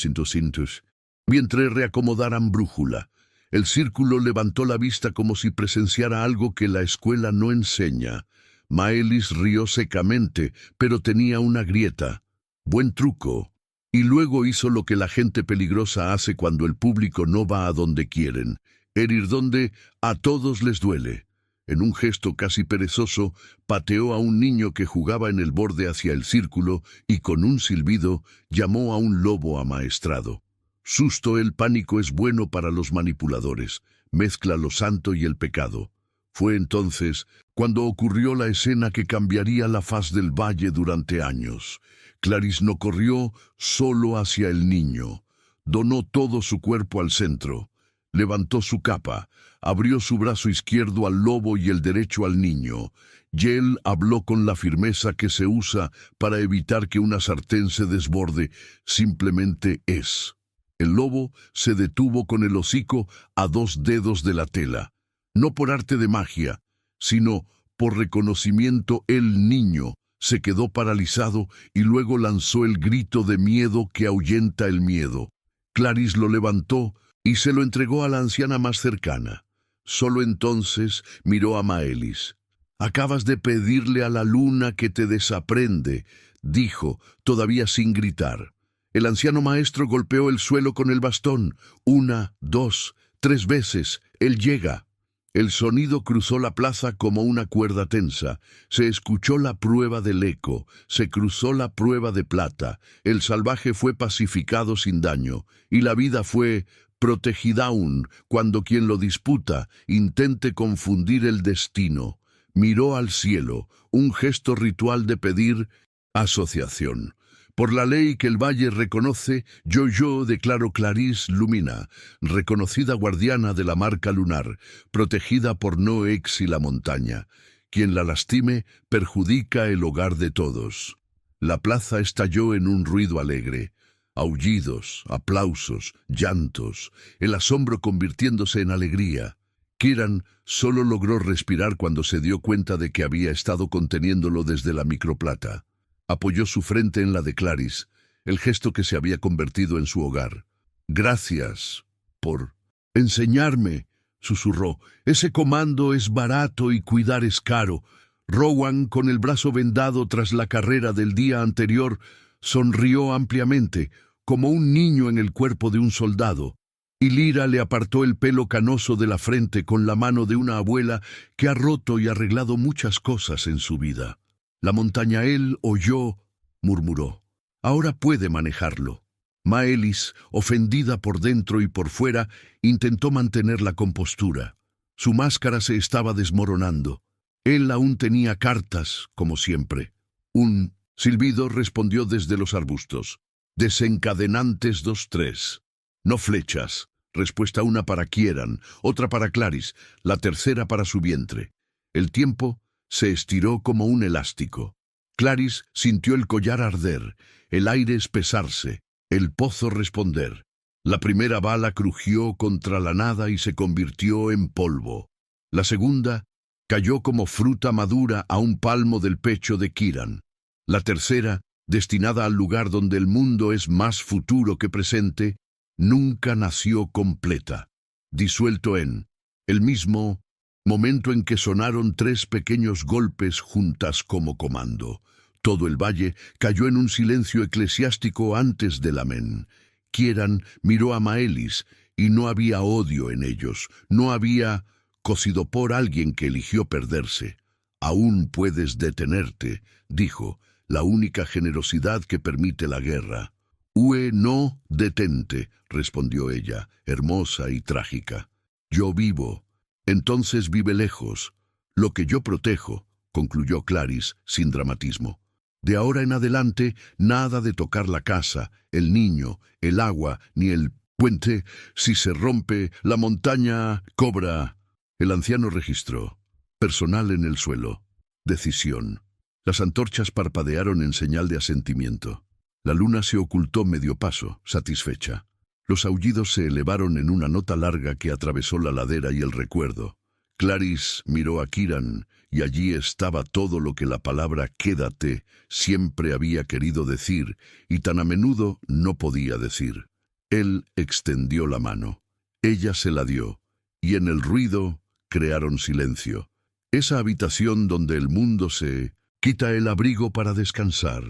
S1: mientras reacomodaran brújula. El círculo levantó la vista como si presenciara algo que la escuela no enseña. Maelis rió secamente, pero tenía una grieta. Buen truco. Y luego hizo lo que la gente peligrosa hace cuando el público no va a donde quieren, herir donde a todos les duele. En un gesto casi perezoso, pateó a un niño que jugaba en el borde hacia el círculo y con un silbido llamó a un lobo amaestrado. Susto, el pánico es bueno para los manipuladores, mezcla lo santo y el pecado. Fue entonces cuando ocurrió la escena que cambiaría la faz del valle durante años. Clarice no corrió solo hacia el niño. Donó todo su cuerpo al centro. Levantó su capa, abrió su brazo izquierdo al lobo y el derecho al niño. Y él habló con la firmeza que se usa para evitar que una sartén se desborde. Simplemente es. El lobo se detuvo con el hocico a 2 dedos de la tela. no por arte de magia, sino por reconocimiento. El niño se quedó paralizado y luego lanzó el grito de miedo que ahuyenta el miedo. Clarice lo levantó y se lo entregó a la anciana más cercana. Solo entonces miró a Maelis. «Acabas de pedirle a la luna que te desaprende», dijo, todavía sin gritar. El anciano maestro golpeó el suelo con el bastón. 1, 2, 3 veces. Él llega. El sonido cruzó la plaza como una cuerda tensa. Se escuchó la prueba del eco. Se cruzó la prueba de plata. El salvaje fue pacificado sin daño. Y la vida fue protegida aún cuando quien lo disputa intente confundir el destino. Miró al cielo, un gesto ritual de pedir asociación. Por la ley que el valle reconoce, yo declaro Clarice Lumina, reconocida guardiana de la marca lunar, protegida por Noex y la montaña. Quien la lastime perjudica el hogar de todos. La plaza estalló en un ruido alegre. Aullidos, aplausos, llantos, el asombro convirtiéndose en alegría. Kieran solo logró respirar cuando se dio cuenta de que había estado conteniéndolo desde la microplata. Apoyó su frente en la de Clarice, el gesto que se había convertido en su hogar. «Gracias por enseñarme», susurró. «Ese comando es barato y cuidar es caro». Rowan, con el brazo vendado tras la carrera del día anterior, sonrió ampliamente, como un niño en el cuerpo de un soldado. Y Lyra le apartó el pelo canoso de la frente con la mano de una abuela que ha roto y arreglado muchas cosas en su vida. «La montaña él o yo», murmuró. «Ahora puede manejarlo». Maelis, ofendida por dentro y por fuera, intentó mantener la compostura. Su máscara se estaba desmoronando. Él aún tenía cartas, como siempre. Un silbido respondió desde los arbustos. «Desencadenantes 2-3. No flechas». Respuesta una para Kieran, otra para Clarice, la tercera para su vientre. El tiempo se estiró como un elástico. Clarice sintió el collar arder, el aire espesarse, el pozo responder. La primera bala crujió contra la nada y se convirtió en polvo. La segunda cayó como fruta madura a un palmo del pecho de Kieran. La tercera, destinada al lugar donde el mundo es más futuro que presente, nunca nació completa. Disuelto en el mismo momento en que sonaron 3 pequeños golpes juntas como comando. Todo el valle cayó en un silencio eclesiástico antes del amén. Kieran miró a Maelis y no había odio en ellos, no había cocido por alguien que eligió perderse. «Aún puedes detenerte», dijo, «la única generosidad que permite la guerra». «Hue no detente», respondió ella, hermosa y trágica. «Yo vivo». «Entonces vive lejos. Lo que yo protejo», concluyó Clarice sin dramatismo. «De ahora en adelante, nada de tocar la casa, el niño, el agua, ni el puente. Si se rompe, la montaña cobra». El anciano registró. Personal en el suelo. Decisión. Las antorchas parpadearon en señal de asentimiento. La luna se ocultó medio paso, satisfecha. Los aullidos se elevaron en una nota larga que atravesó la ladera y el recuerdo. Clarice miró a Kieran y allí estaba todo lo que la palabra «quédate» siempre había querido decir y tan a menudo no podía decir. Él extendió la mano. Ella se la dio y en el ruido crearon silencio. Esa habitación donde el mundo se quita el abrigo para descansar.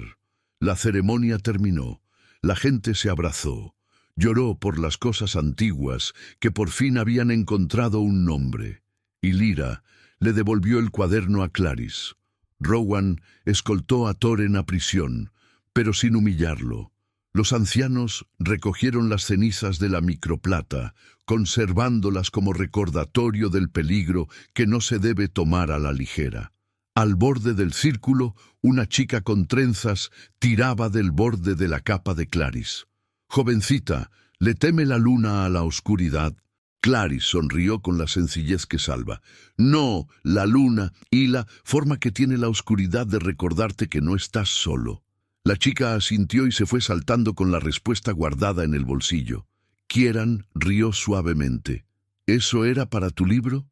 S1: La ceremonia terminó. La gente se abrazó. Lloró por las cosas antiguas que por fin habían encontrado un nombre. Y Lyra le devolvió el cuaderno a Clarice. Rowan escoltó a Thoren a prisión, pero sin humillarlo. Los ancianos recogieron las cenizas de la microplata, conservándolas como recordatorio del peligro que no se debe tomar a la ligera. Al borde del círculo, una chica con trenzas tiraba del borde de la capa de Clarice. «Jovencita, ¿le teme la luna a la oscuridad?» Clarice sonrió con la sencillez que salva. «No, la luna y la forma que tiene la oscuridad de recordarte que no estás solo». La chica asintió y se fue saltando con la respuesta guardada en el bolsillo. Kieran rió suavemente. «¿Eso era para tu libro?»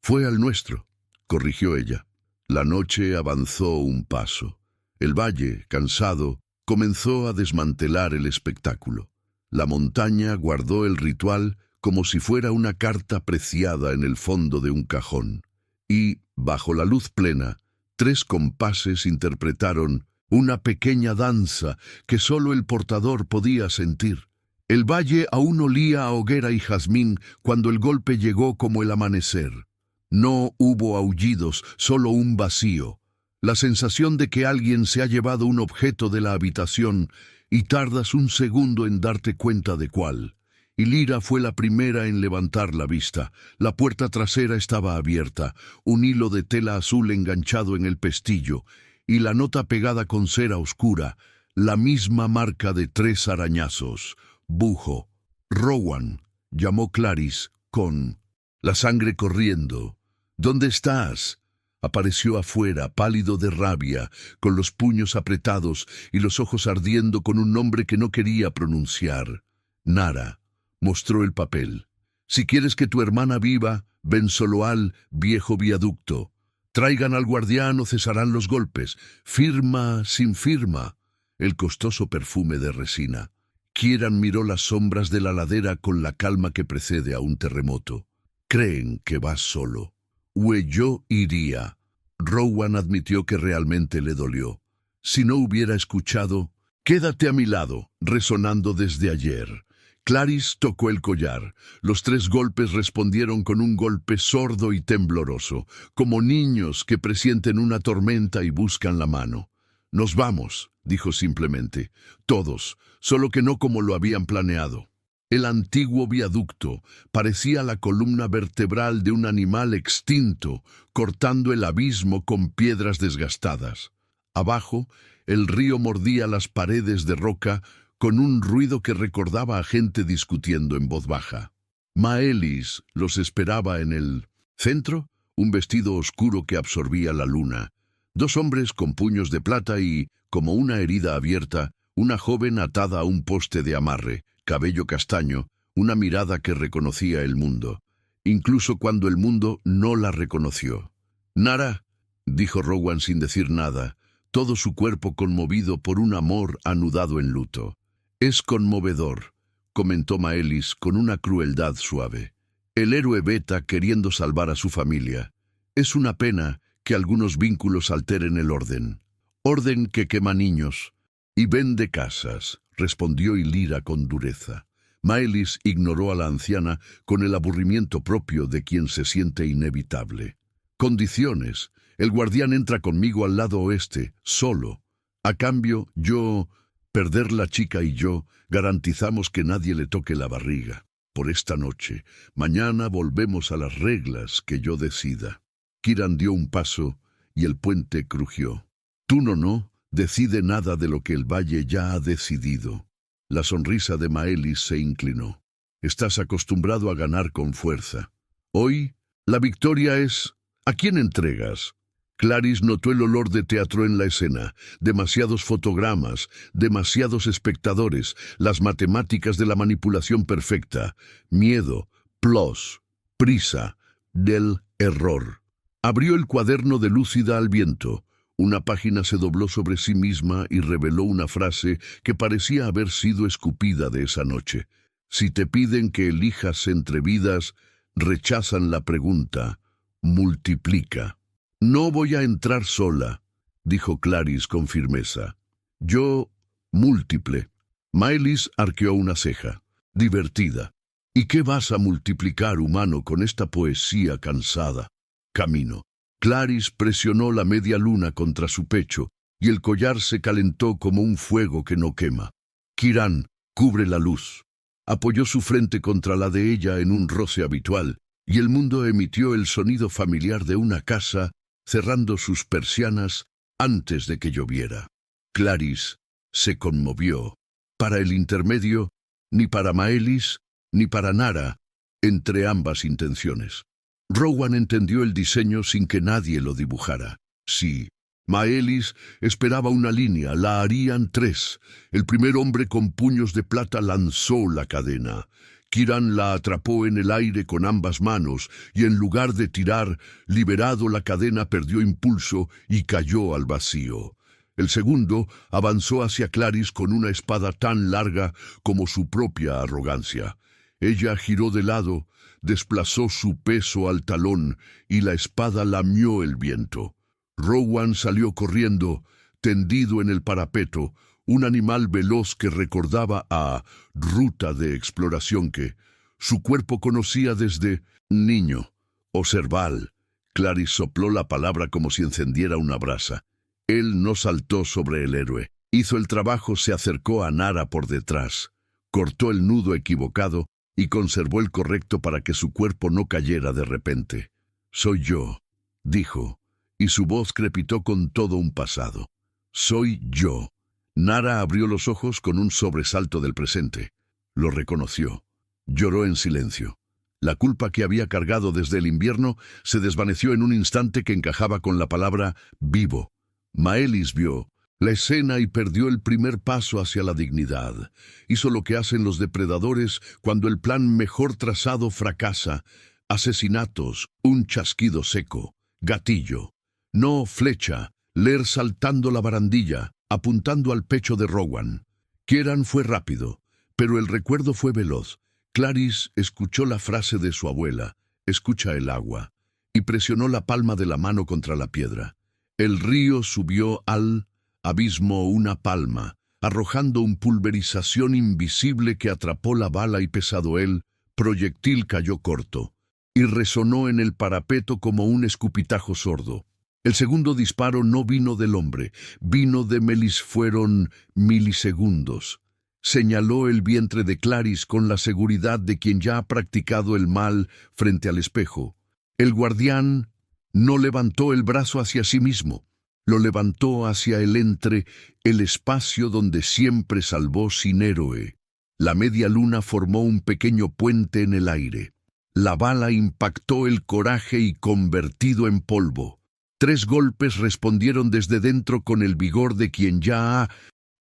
S1: Fue al nuestro, corrigió ella. La noche avanzó un paso. El valle, cansado, comenzó a desmantelar el espectáculo. La montaña guardó el ritual como si fuera una carta preciada en el fondo de un cajón. Y, bajo la luz plena, 3 compases interpretaron una pequeña danza que solo el portador podía sentir. El valle aún olía a hoguera y jazmín cuando el golpe llegó como el amanecer. No hubo aullidos, solo un vacío. La sensación de que alguien se ha llevado un objeto de la habitación y tardas un segundo en darte cuenta de cuál. Y Lyra fue la primera en levantar la vista. La puerta trasera estaba abierta, un hilo de tela azul enganchado en el pestillo, y la nota pegada con cera oscura, la misma marca de 3 arañazos. Bujo. Rowan, llamó Clarice, con la sangre corriendo. ¿Dónde estás? Apareció afuera, pálido de rabia, con los puños apretados y los ojos ardiendo con un nombre que no quería pronunciar. Nara. Mostró el papel. Si quieres que tu hermana viva, ven solo al viejo viaducto. Traigan al guardián o cesarán los golpes. Firma sin firma. El costoso perfume de resina. Kieran miró las sombras de la ladera con la calma que precede a un terremoto. Creen que vas solo. Yo iría. Rowan admitió que realmente le dolió. Si no hubiera escuchado, quédate a mi lado, resonando desde ayer. Clarice tocó el collar. Los 3 golpes respondieron con un golpe sordo y tembloroso, como niños que presienten una tormenta y buscan la mano. Nos vamos, dijo simplemente. Todos, solo que no como lo habían planeado. El antiguo viaducto parecía la columna vertebral de un animal extinto, cortando el abismo con piedras desgastadas. Abajo, el río mordía las paredes de roca con un ruido que recordaba a gente discutiendo en voz baja. Maelis los esperaba en el centro, un vestido oscuro que absorbía la luna. 2 hombres con puños de plata y, como una herida abierta, una joven atada a un poste de amarre, cabello castaño, una mirada que reconocía el mundo, incluso cuando el mundo no la reconoció. «Nara», dijo Rowan sin decir nada, todo su cuerpo conmovido por un amor anudado en luto. «Es conmovedor», comentó Maelis con una crueldad suave. «El héroe Beta queriendo salvar a su familia. Es una pena que algunos vínculos alteren el orden. Orden que quema niños y vende casas», respondió Lyra con dureza. Maelis ignoró a la anciana con el aburrimiento propio de quien se siente inevitable. «Condiciones. El guardián entra conmigo al lado oeste, solo. A cambio, perder la chica y yo, garantizamos que nadie le toque la barriga. Por esta noche. Mañana volvemos a las reglas que yo decida». Kieran dio un paso y el puente crujió. «Tú no decide nada de lo que el valle ya ha decidido». La sonrisa de Maelis se inclinó. «Estás acostumbrado a ganar con fuerza. Hoy, la victoria es... ¿A quién entregas?» Clarice notó el olor de teatro en la escena, demasiados fotogramas, demasiados espectadores, las matemáticas de la manipulación perfecta, miedo, prisa, del error. Abrió el cuaderno de Lúcida al viento. Una página se dobló sobre sí misma y reveló una frase que parecía haber sido escupida de esa noche. Si te piden que elijas entre vidas, rechazan la pregunta, multiplica. «No voy a entrar sola», dijo Clarice con firmeza. «Yo, múltiple». Maelis arqueó una ceja, divertida. «¿Y qué vas a multiplicar, humano, con esta poesía cansada?» «Camino». Clarice presionó la media luna contra su pecho y el collar se calentó como un fuego que no quema. «Kieran, cubre la luz». Apoyó su frente contra la de ella en un roce habitual y el mundo emitió el sonido familiar de una casa cerrando sus persianas antes de que lloviera. Clarice se conmovió. Para el intermedio, ni para Maelis, ni para Nara, entre ambas intenciones. Rowan entendió el diseño sin que nadie lo dibujara. Sí, Maelis esperaba una línea, la harían 3. El primer hombre con puños de plata lanzó la cadena. Kieran la atrapó en el aire con ambas manos y en lugar de tirar, liberado la cadena perdió impulso y cayó al vacío. El segundo avanzó hacia Clarice con una espada tan larga como su propia arrogancia. Ella giró de lado, desplazó su peso al talón y la espada lamió el viento. Rowan salió corriendo, tendido en el parapeto, un animal veloz que recordaba a ruta de exploración que su cuerpo conocía desde niño o cerval. Clarice sopló la palabra como si encendiera una brasa. Él no saltó sobre el héroe. Hizo el trabajo, se acercó a Nara por detrás, cortó el nudo equivocado y conservó el correcto para que su cuerpo no cayera de repente. «Soy yo», dijo, y su voz crepitó con todo un pasado. «Soy yo». Nara abrió los ojos con un sobresalto del presente. Lo reconoció. Lloró en silencio. La culpa que había cargado desde el invierno se desvaneció en un instante que encajaba con la palabra vivo. Maelis vio la escena y perdió el primer paso hacia la dignidad. Hizo lo que hacen los depredadores cuando el plan mejor trazado fracasa. Asesinatos, un chasquido seco, gatillo. No flecha, Leer saltando la barandilla, apuntando al pecho de Rowan. Kieran fue rápido, pero el recuerdo fue veloz. Clarice escuchó la frase de su abuela, «Escucha el agua», y presionó la palma de la mano contra la piedra. El río subió al abismo una palma, arrojando una pulverización invisible que atrapó la bala y pesado el proyectil cayó corto, y resonó en el parapeto como un escupitajo sordo. El segundo disparo no vino del hombre, vino de Melis. Fueron milisegundos. Señaló el vientre de Clarice con la seguridad de quien ya ha practicado el mal frente al espejo. El guardián no levantó el brazo hacia sí mismo, lo levantó hacia el espacio donde siempre salvó sin héroe. La media luna formó un pequeño puente en el aire. La bala impactó el coraje y convertido en polvo. 3 golpes respondieron desde dentro con el vigor de quien ya ha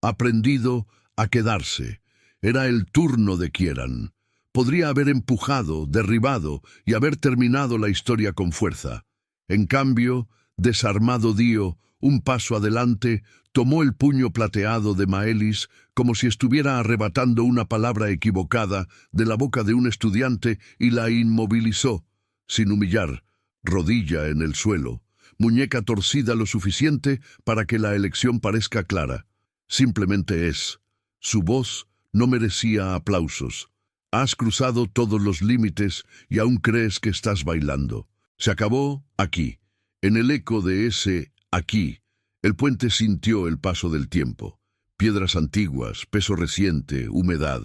S1: aprendido a quedarse. Era el turno de Kieran. Podría haber empujado, derribado y haber terminado la historia con fuerza. En cambio, desarmado dio un paso adelante, tomó el puño plateado de Maelis como si estuviera arrebatando una palabra equivocada de la boca de un estudiante y la inmovilizó, sin humillar, rodilla en el suelo, muñeca torcida lo suficiente para que la elección parezca clara. Simplemente es. Su voz no merecía aplausos. Has cruzado todos los límites y aún crees que estás bailando. Se acabó aquí. En el eco de ese aquí, el puente sintió el paso del tiempo. Piedras antiguas, peso reciente, humedad.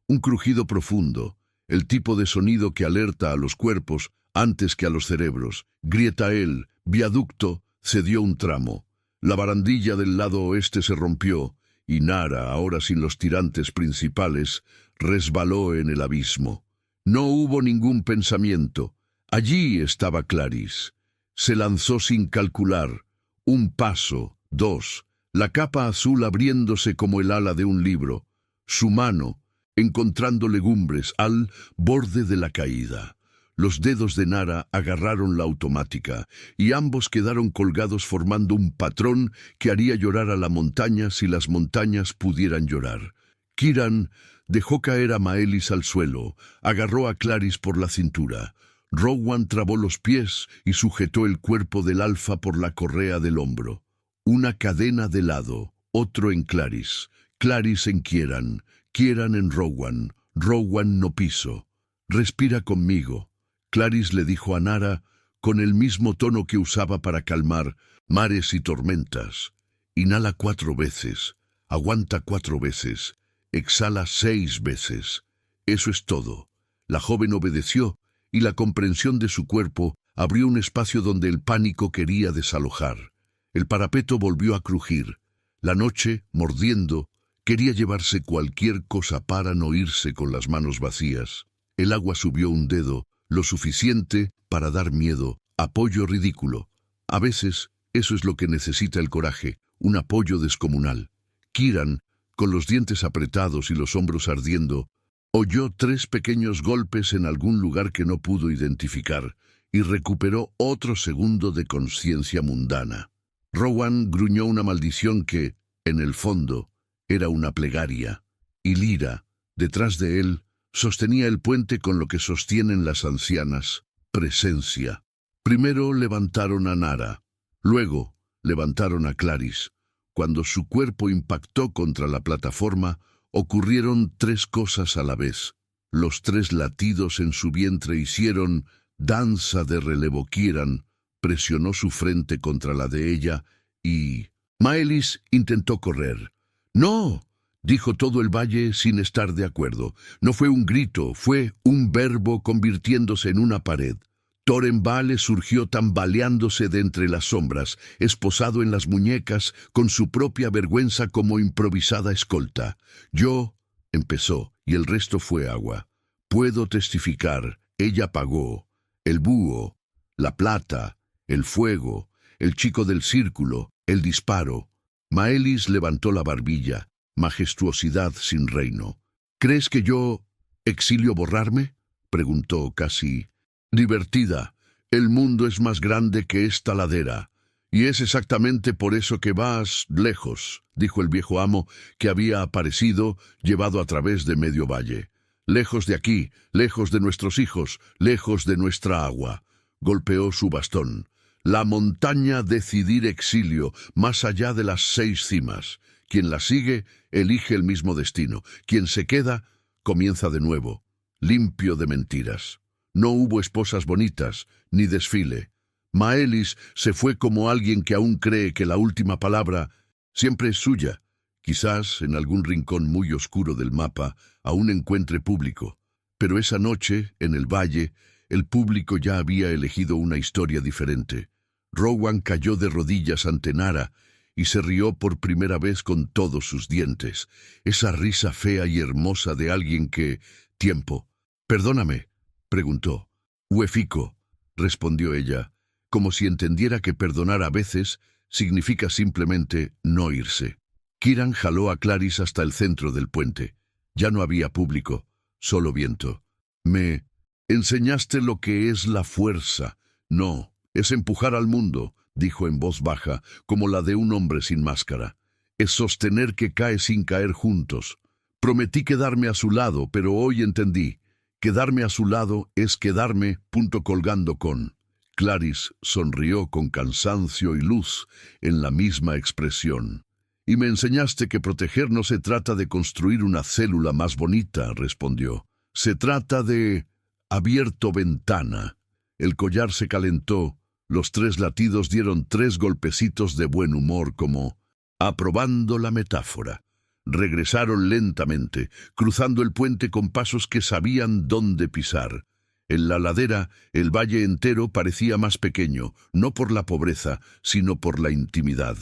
S1: Un crujido profundo, el tipo de sonido que alerta a los cuerpos antes que a los cerebros. Grieta él, viaducto, cedió un tramo. La barandilla del lado oeste se rompió y Nara, ahora sin los tirantes principales, resbaló en el abismo. No hubo ningún pensamiento. Allí estaba Clarice. Se lanzó sin calcular. 1 paso, 2, la capa azul abriéndose como el ala de un libro. Su mano, encontrando legumbres al borde de la caída. Los dedos de Nara agarraron la automática y ambos quedaron colgados formando un patrón que haría llorar a la montaña si las montañas pudieran llorar. Kieran dejó caer a Maelis al suelo, agarró a Clarice por la cintura. Rowan trabó los pies y sujetó el cuerpo del alfa por la correa del hombro. Una cadena de lado, otro en Clarice, Clarice en Kieran, Kieran en Rowan, Rowan no piso. Respira conmigo, Clarice le dijo a Nara con el mismo tono que usaba para calmar mares y tormentas. Inhala 4 veces, aguanta 4 veces, exhala 6 veces. Eso es todo. La joven obedeció y la comprensión de su cuerpo abrió un espacio donde el pánico quería desalojar. El parapeto volvió a crujir. La noche, mordiendo, quería llevarse cualquier cosa para no irse con las manos vacías. El agua subió un dedo, lo suficiente para dar miedo, apoyo ridículo. A veces, eso es lo que necesita el coraje, un apoyo descomunal. Kieran, con los dientes apretados y los hombros ardiendo, Oyó 3 pequeños golpes en algún lugar que no pudo identificar y recuperó otro segundo de conciencia mundana. Rowan gruñó una maldición que, en el fondo, era una plegaria, y Lyra, detrás de él, sostenía el puente con lo que sostienen las ancianas, presencia. Primero levantaron a Nara, luego levantaron a Clarice. Cuando su cuerpo impactó contra la plataforma, ocurrieron 3 cosas a la vez. Los 3 latidos en su vientre hicieron danza de relevo. Kieran presionó su frente contra la de ella y Maelis intentó correr. ¡No!, dijo todo el valle sin estar de acuerdo. No fue un grito, fue un verbo convirtiéndose en una pared. Thoren Vale surgió tambaleándose de entre las sombras, esposado en las muñecas, con su propia vergüenza como improvisada escolta. Yo, empezó, y el resto fue agua. Puedo testificar, ella pagó. El búho, la plata, el fuego, el chico del círculo, el disparo. Maelis levantó la barbilla, majestuosidad sin reino. ¿Crees que yo exilio borrarme?, preguntó casi divertida. El mundo es más grande que esta ladera, y es exactamente por eso que vas lejos, dijo el viejo amo, que había aparecido, llevado a través de medio valle. Lejos de aquí, lejos de nuestros hijos, lejos de nuestra agua. Golpeó su bastón. La montaña decidir exilio, más allá de las 6 cimas. Quien la sigue, elige el mismo destino. Quien se queda, comienza de nuevo, limpio de mentiras. No hubo esposas bonitas, ni desfile. Maelis se fue como alguien que aún cree que la última palabra siempre es suya. Quizás en algún rincón muy oscuro del mapa aún encuentre público. Pero esa noche, en el valle, el público ya había elegido una historia diferente. Rowan cayó de rodillas ante Nara y se rió por primera vez con todos sus dientes. Esa risa fea y hermosa de alguien que... Tiempo. Perdóname, preguntó. Huefico, respondió ella, como si entendiera que perdonar a veces significa simplemente no irse. Kieran jaló a Clarice hasta el centro del puente. Ya no había público, solo viento. Me enseñaste lo que es la fuerza. No, es empujar al mundo, dijo en voz baja, como la de un hombre sin máscara. Es sostener que cae sin caer juntos. Prometí quedarme a su lado, pero hoy entendí. Quedarme a su lado es quedarme, colgando con. Clarice sonrió con cansancio y luz en la misma expresión. Y me enseñaste que proteger no se trata de construir una célula más bonita, respondió. Se trata de... abierto ventana. El collar se calentó, los 3 latidos dieron 3 golpecitos de buen humor como aprobando la metáfora. Regresaron lentamente, cruzando el puente con pasos que sabían dónde pisar. En la ladera, el valle entero parecía más pequeño, no por la pobreza, sino por la intimidad.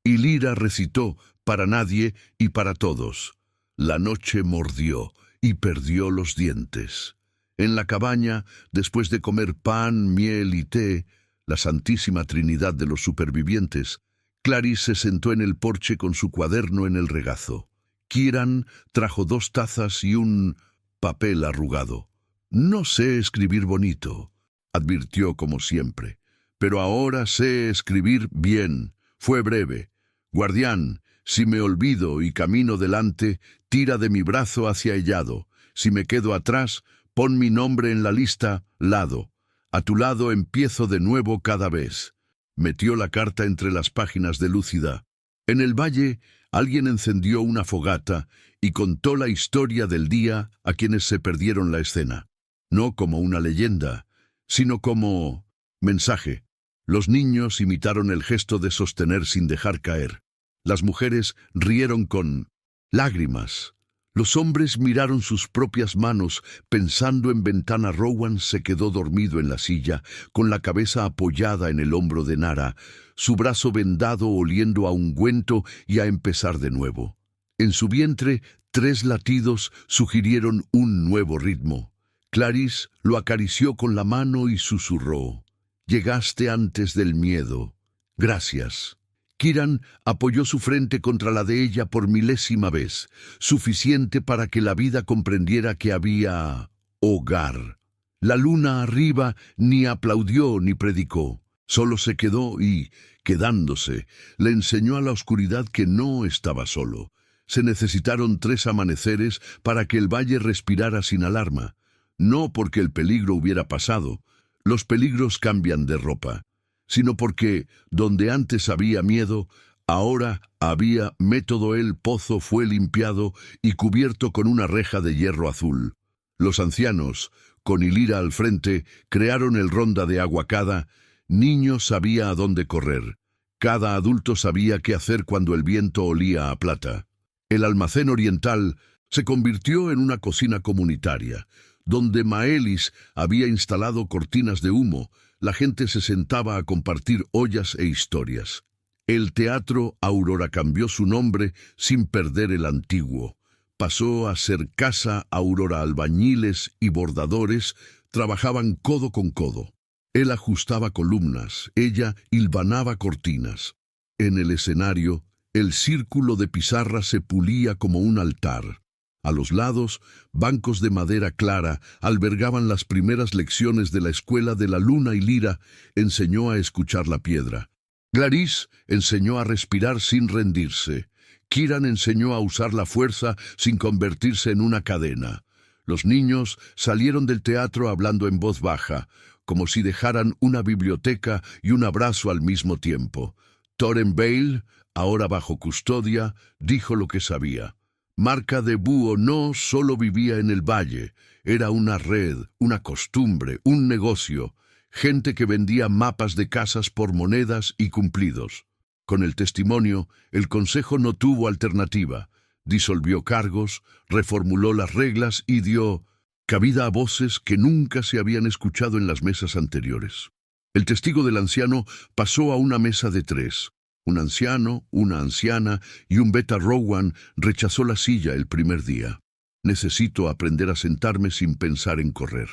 S1: Y Lyra recitó, para nadie y para todos. La noche mordió y perdió los dientes. En la cabaña, después de comer pan, miel y té, la Santísima Trinidad de los supervivientes, Clarice se sentó en el porche con su cuaderno en el regazo. Kieran trajo 2 tazas y un papel arrugado. No sé escribir bonito, advirtió como siempre, pero ahora sé escribir bien. Fue breve. Guardián, si me olvido y camino delante, tira de mi brazo hacia el lado. Si me quedo atrás, pon mi nombre en la lista, lado. A tu lado empiezo de nuevo cada vez. Metió la carta entre las páginas de Lúcida. En el valle, alguien encendió una fogata y contó la historia del día a quienes se perdieron la escena. No como una leyenda, sino como mensaje. Los niños imitaron el gesto de sostener sin dejar caer. Las mujeres rieron con lágrimas. Los hombres miraron sus propias manos, pensando en Ventana. Rowan se quedó dormido en la silla, con la cabeza apoyada en el hombro de Nara, su brazo vendado oliendo a ungüento y a empezar de nuevo. En su vientre, 3 latidos sugirieron un nuevo ritmo. Clarice lo acarició con la mano y susurró. Llegaste antes del miedo. Gracias. Kiran apoyó su frente contra la de ella por milésima vez, suficiente para que la vida comprendiera que había hogar. La luna arriba ni aplaudió ni predicó, solo se quedó y, quedándose, le enseñó a la oscuridad que no estaba solo. Se necesitaron 3 amaneceres para que el valle respirara sin alarma, no porque el peligro hubiera pasado, los peligros cambian de ropa, sino porque, donde antes había miedo, ahora había método. El pozo fue limpiado y cubierto con una reja de hierro azul. Los ancianos, con Ilira al frente, crearon el ronda de agua. Cada niño sabía a dónde correr. Cada adulto sabía qué hacer cuando el viento olía a plata. El almacén oriental se convirtió en una cocina comunitaria, donde Maelis había instalado cortinas de humo. La gente se sentaba a compartir ollas e historias. El Teatro Aurora cambió su nombre sin perder el antiguo. Pasó a ser Casa Aurora. Albañiles y bordadores trabajaban codo con codo. Él ajustaba columnas, ella hilvanaba cortinas. En el escenario, el círculo de pizarra se pulía como un altar. A los lados, bancos de madera clara albergaban las primeras lecciones de la escuela de la luna. Y Lira enseñó a escuchar la piedra. Clarice enseñó a respirar sin rendirse. Kiran enseñó a usar la fuerza sin convertirse en una cadena. Los niños salieron del teatro hablando en voz baja, como si dejaran una biblioteca y un abrazo al mismo tiempo. Thoren Bale, ahora bajo custodia, dijo lo que sabía. Marca de Búho no solo vivía en el valle, era una red, una costumbre, un negocio, gente que vendía mapas de casas por monedas y cumplidos. Con el testimonio, el consejo no tuvo alternativa. Disolvió cargos, reformuló las reglas y dio cabida a voces que nunca se habían escuchado en las mesas anteriores. El testigo del anciano pasó a una mesa de 3. Un anciano, una anciana y un Beta Rowan rechazó la silla el primer día. Necesito aprender a sentarme sin pensar en correr.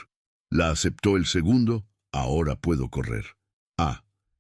S1: La aceptó el segundo, ahora puedo correr.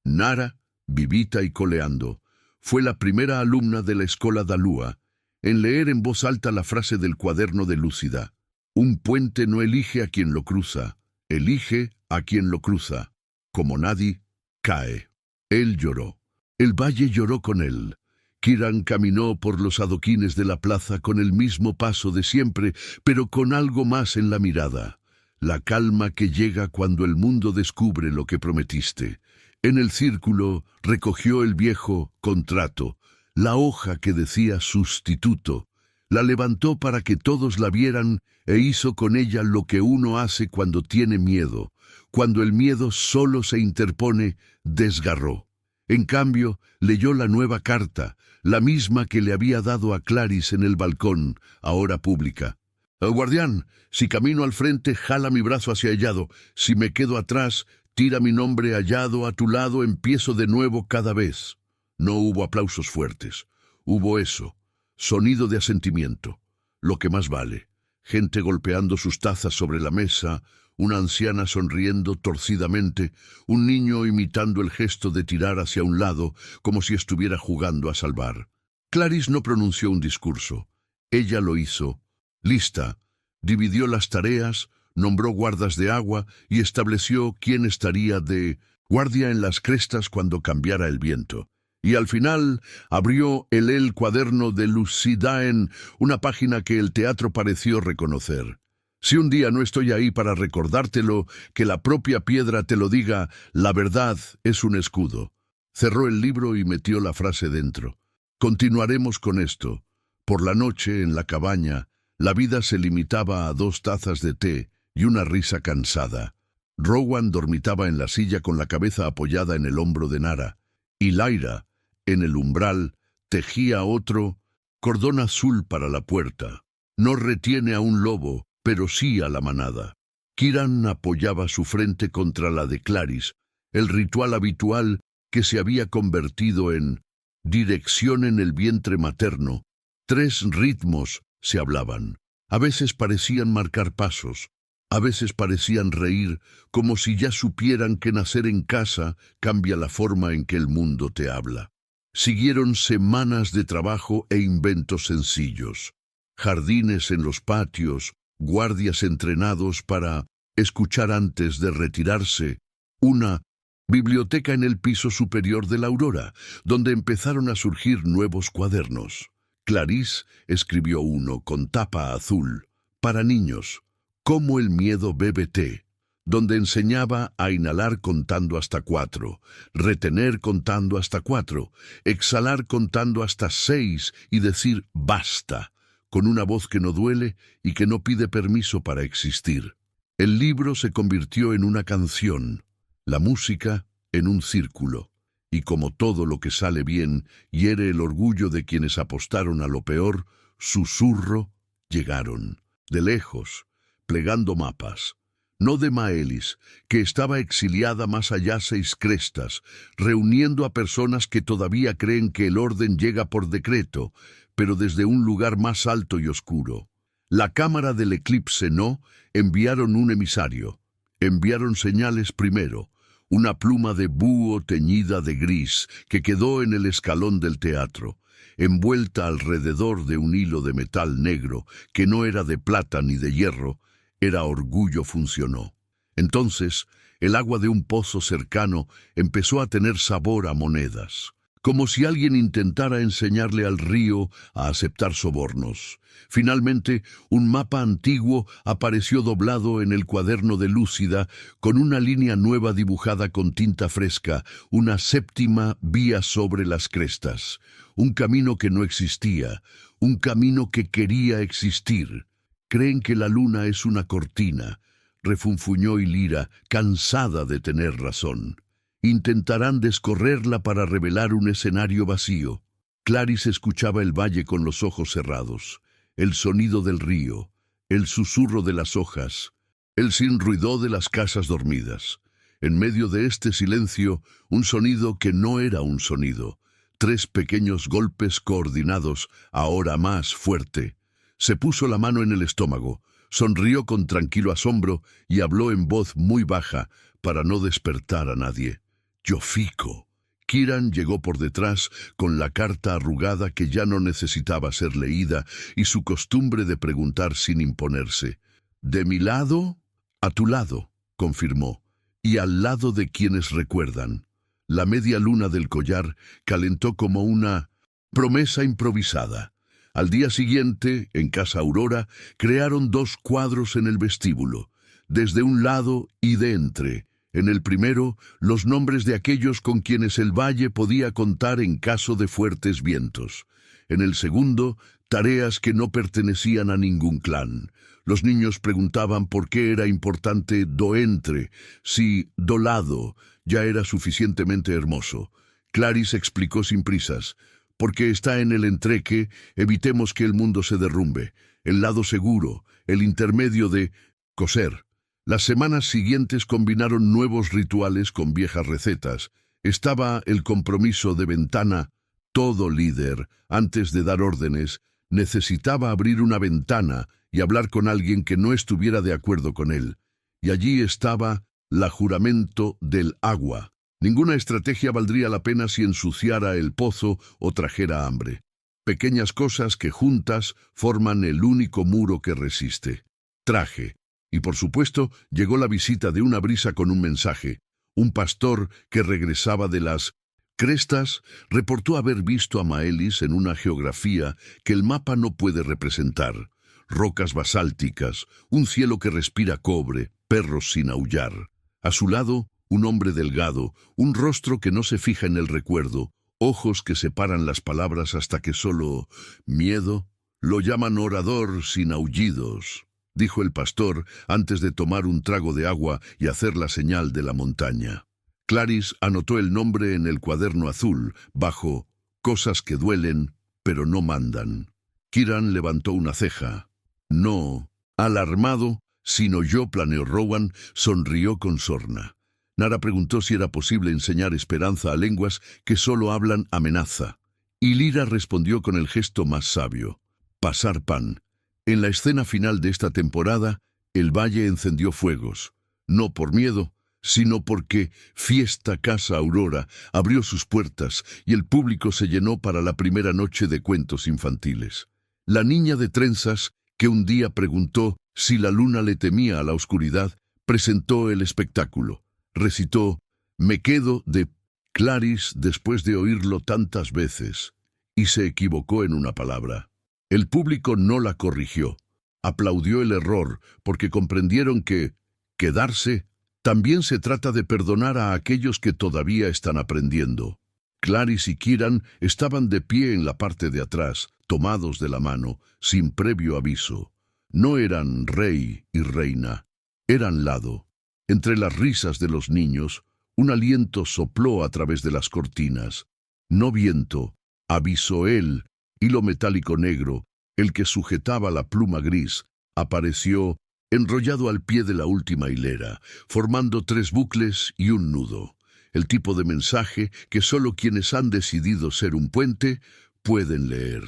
S1: Nara, vivita y coleando, fue la primera alumna de la escuela Dalúa en leer en voz alta la frase del cuaderno de Lúcida. Un puente no elige a quien lo cruza, elige a quien lo cruza. Como nadie, cae. Él lloró. El valle lloró con él. Kiran caminó por los adoquines de la plaza con el mismo paso de siempre, pero con algo más en la mirada. La calma que llega cuando el mundo descubre lo que prometiste. En el círculo recogió el viejo contrato, la hoja que decía sustituto. La levantó para que todos la vieran e hizo con ella lo que uno hace cuando tiene miedo. Cuando el miedo solo se interpone, desgarró. En cambio, leyó la nueva carta, la misma que le había dado a Clarice en el balcón, ahora pública. Guardián, si camino al frente, jala mi brazo hacia Hallado. Si me quedo atrás, tira mi nombre Hallado a tu lado. Empiezo de nuevo cada vez. No hubo aplausos fuertes. Hubo eso, sonido de asentimiento. Lo que más vale. Gente golpeando sus tazas sobre la mesa, una anciana sonriendo torcidamente, un niño imitando el gesto de tirar hacia un lado como si estuviera jugando a salvar. Clarice no pronunció un discurso. Ella lo hizo. Lista. Dividió las tareas, nombró guardas de agua y estableció quién estaría de guardia en las crestas cuando cambiara el viento. Y al final abrió el cuaderno de Lucidaen, una página que el teatro pareció reconocer. Si un día no estoy ahí para recordártelo, que la propia piedra te lo diga, la verdad es un escudo. Cerró el libro y metió la frase dentro. Continuaremos con esto. Por la noche, en la cabaña, la vida se limitaba a 2 tazas de té y una risa cansada. Rowan dormitaba en la silla con la cabeza apoyada en el hombro de Nara, y Lyra, en el umbral, tejía otro cordón azul para la puerta. No retiene a un lobo, pero sí a la manada. Kiran apoyaba su frente contra la de Clarice, el ritual habitual que se había convertido en dirección en el vientre materno. 3 ritmos se hablaban. A veces parecían marcar pasos, a veces parecían reír, como si ya supieran que nacer en casa cambia la forma en que el mundo te habla. Siguieron semanas de trabajo e inventos sencillos. Jardines en los patios, guardias entrenados para escuchar antes de retirarse, una biblioteca en el piso superior de la Aurora, donde empezaron a surgir nuevos cuadernos. Clarice escribió uno con tapa azul, para niños, Cómo el miedo bebe té, donde enseñaba a inhalar contando hasta 4, retener contando hasta 4, exhalar contando hasta 6 y decir basta, con una voz que no duele y que no pide permiso para existir. El libro se convirtió en una canción, la música en un círculo, y como todo lo que sale bien hiere el orgullo de quienes apostaron a lo peor, susurro, llegaron, de lejos, plegando mapas. No de Maelis, que estaba exiliada más allá 6 crestas, reuniendo a personas que todavía creen que el orden llega por decreto, pero desde un lugar más alto y oscuro. La cámara del eclipse no, enviaron un emisario. Enviaron señales primero, una pluma de búho teñida de gris que quedó en el escalón del teatro, envuelta alrededor de un hilo de metal negro que no era de plata ni de hierro, era orgullo funcionó. Entonces, el agua de un pozo cercano empezó a tener sabor a monedas, como si alguien intentara enseñarle al río a aceptar sobornos. Finalmente, un mapa antiguo apareció doblado en el cuaderno de Lúcida, con una línea nueva dibujada con tinta fresca, una 7ª vía sobre las crestas, un camino que no existía, un camino que quería existir. Creen que la luna es una cortina, refunfuñó Ilira, cansada de tener razón. Intentarán descorrerla para revelar un escenario vacío. Clarice escuchaba el valle con los ojos cerrados, el sonido del río, el susurro de las hojas, el sin ruido de las casas dormidas. En medio de este silencio, un sonido que no era un sonido. 3 pequeños golpes coordinados, ahora más fuerte. Se puso la mano en el estómago, sonrió con tranquilo asombro y habló en voz muy baja para no despertar a nadie. Yofico. Kiran llegó por detrás con la carta arrugada que ya no necesitaba ser leída y su costumbre de preguntar sin imponerse. «¿De mi lado?» «A tu lado», confirmó, «y al lado de quienes recuerdan». La media luna del collar calentó como una promesa improvisada. Al día siguiente, en Casa Aurora, crearon 2 cuadros en el vestíbulo, desde un lado y de entre. En el primero, los nombres de aquellos con quienes el valle podía contar en caso de fuertes vientos. En el segundo, tareas que no pertenecían a ningún clan. Los niños preguntaban por qué era importante doentre, si dolado ya era suficientemente hermoso. Clarice explicó sin prisas. Porque está en el entreque, evitemos que el mundo se derrumbe. El lado seguro, el intermedio de coser. Las semanas siguientes combinaron nuevos rituales con viejas recetas. Estaba el compromiso de ventana. Todo líder, antes de dar órdenes, necesitaba abrir una ventana y hablar con alguien que no estuviera de acuerdo con él. Y allí estaba la juramento del agua. Ninguna estrategia valdría la pena si ensuciara el pozo o trajera hambre. Pequeñas cosas que juntas forman el único muro que resiste. Traje. Y por supuesto, llegó la visita de una brisa con un mensaje. Un pastor que regresaba de las crestas reportó haber visto a Maelis en una geografía que el mapa no puede representar. Rocas basálticas, un cielo que respira cobre, perros sin aullar. A su lado, un hombre delgado, un rostro que no se fija en el recuerdo, ojos que separan las palabras hasta que solo miedo. Lo llaman orador sin aullidos, dijo el pastor antes de tomar un trago de agua y hacer la señal de la montaña. Clarice anotó el nombre en el cuaderno azul, bajo cosas que duelen, pero no mandan. Kiran levantó una ceja. No, alarmado, sino yo, planeó Rowan, sonrió con sorna. Nara preguntó si era posible enseñar esperanza a lenguas que solo hablan amenaza. Y Lyra respondió con el gesto más sabio. Pasar pan. En la escena final de esta temporada, el valle encendió fuegos. No por miedo, sino porque Fiesta Casa Aurora abrió sus puertas y el público se llenó para la primera noche de cuentos infantiles. La niña de trenzas, que un día preguntó si la luna le temía a la oscuridad, presentó el espectáculo. Recitó «Me quedo» de Clarice después de oírlo tantas veces, y se equivocó en una palabra. El público no la corrigió. Aplaudió el error porque comprendieron que quedarse también se trata de perdonar a aquellos que todavía están aprendiendo. Clarice y Kieran estaban de pie en la parte de atrás, tomados de la mano, sin previo aviso. No eran rey y reina, eran lado. Entre las risas de los niños, un aliento sopló a través de las cortinas. No viento, avisó él, hilo metálico negro, el que sujetaba la pluma gris, apareció enrollado al pie de la última hilera, formando 3 bucles y un nudo. El tipo de mensaje que solo quienes han decidido ser un puente pueden leer.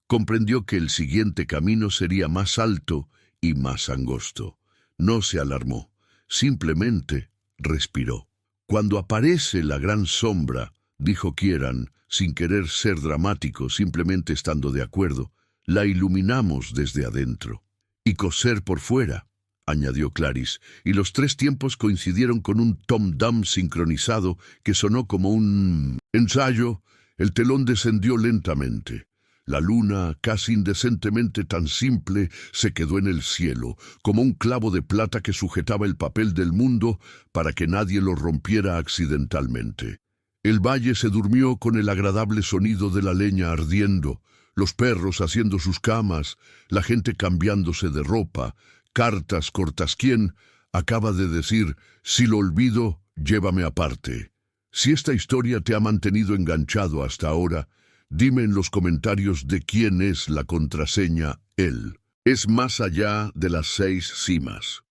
S1: Comprendió que el siguiente camino sería más alto y más angosto. No se alarmó, simplemente respiró. Cuando aparece la gran sombra, dijo Kieran, sin querer ser dramático, simplemente estando de acuerdo, la iluminamos desde adentro. Y coser por fuera, añadió Clarice, y los 3 tiempos coincidieron con un tom-dum sincronizado que sonó como un ensayo. El telón descendió lentamente. La luna, casi indecentemente tan simple, se quedó en el cielo, como un clavo de plata que sujetaba el papel del mundo para que nadie lo rompiera accidentalmente. El valle se durmió con el agradable sonido de la leña ardiendo, los perros haciendo sus camas, la gente cambiándose de ropa, cartas cortas. ¿Quién acaba de decir, si lo olvido, llévame aparte? Si esta historia te ha mantenido enganchado hasta ahora, dime en los comentarios de quién es la contraseña él. Es más allá de las 6 cimas.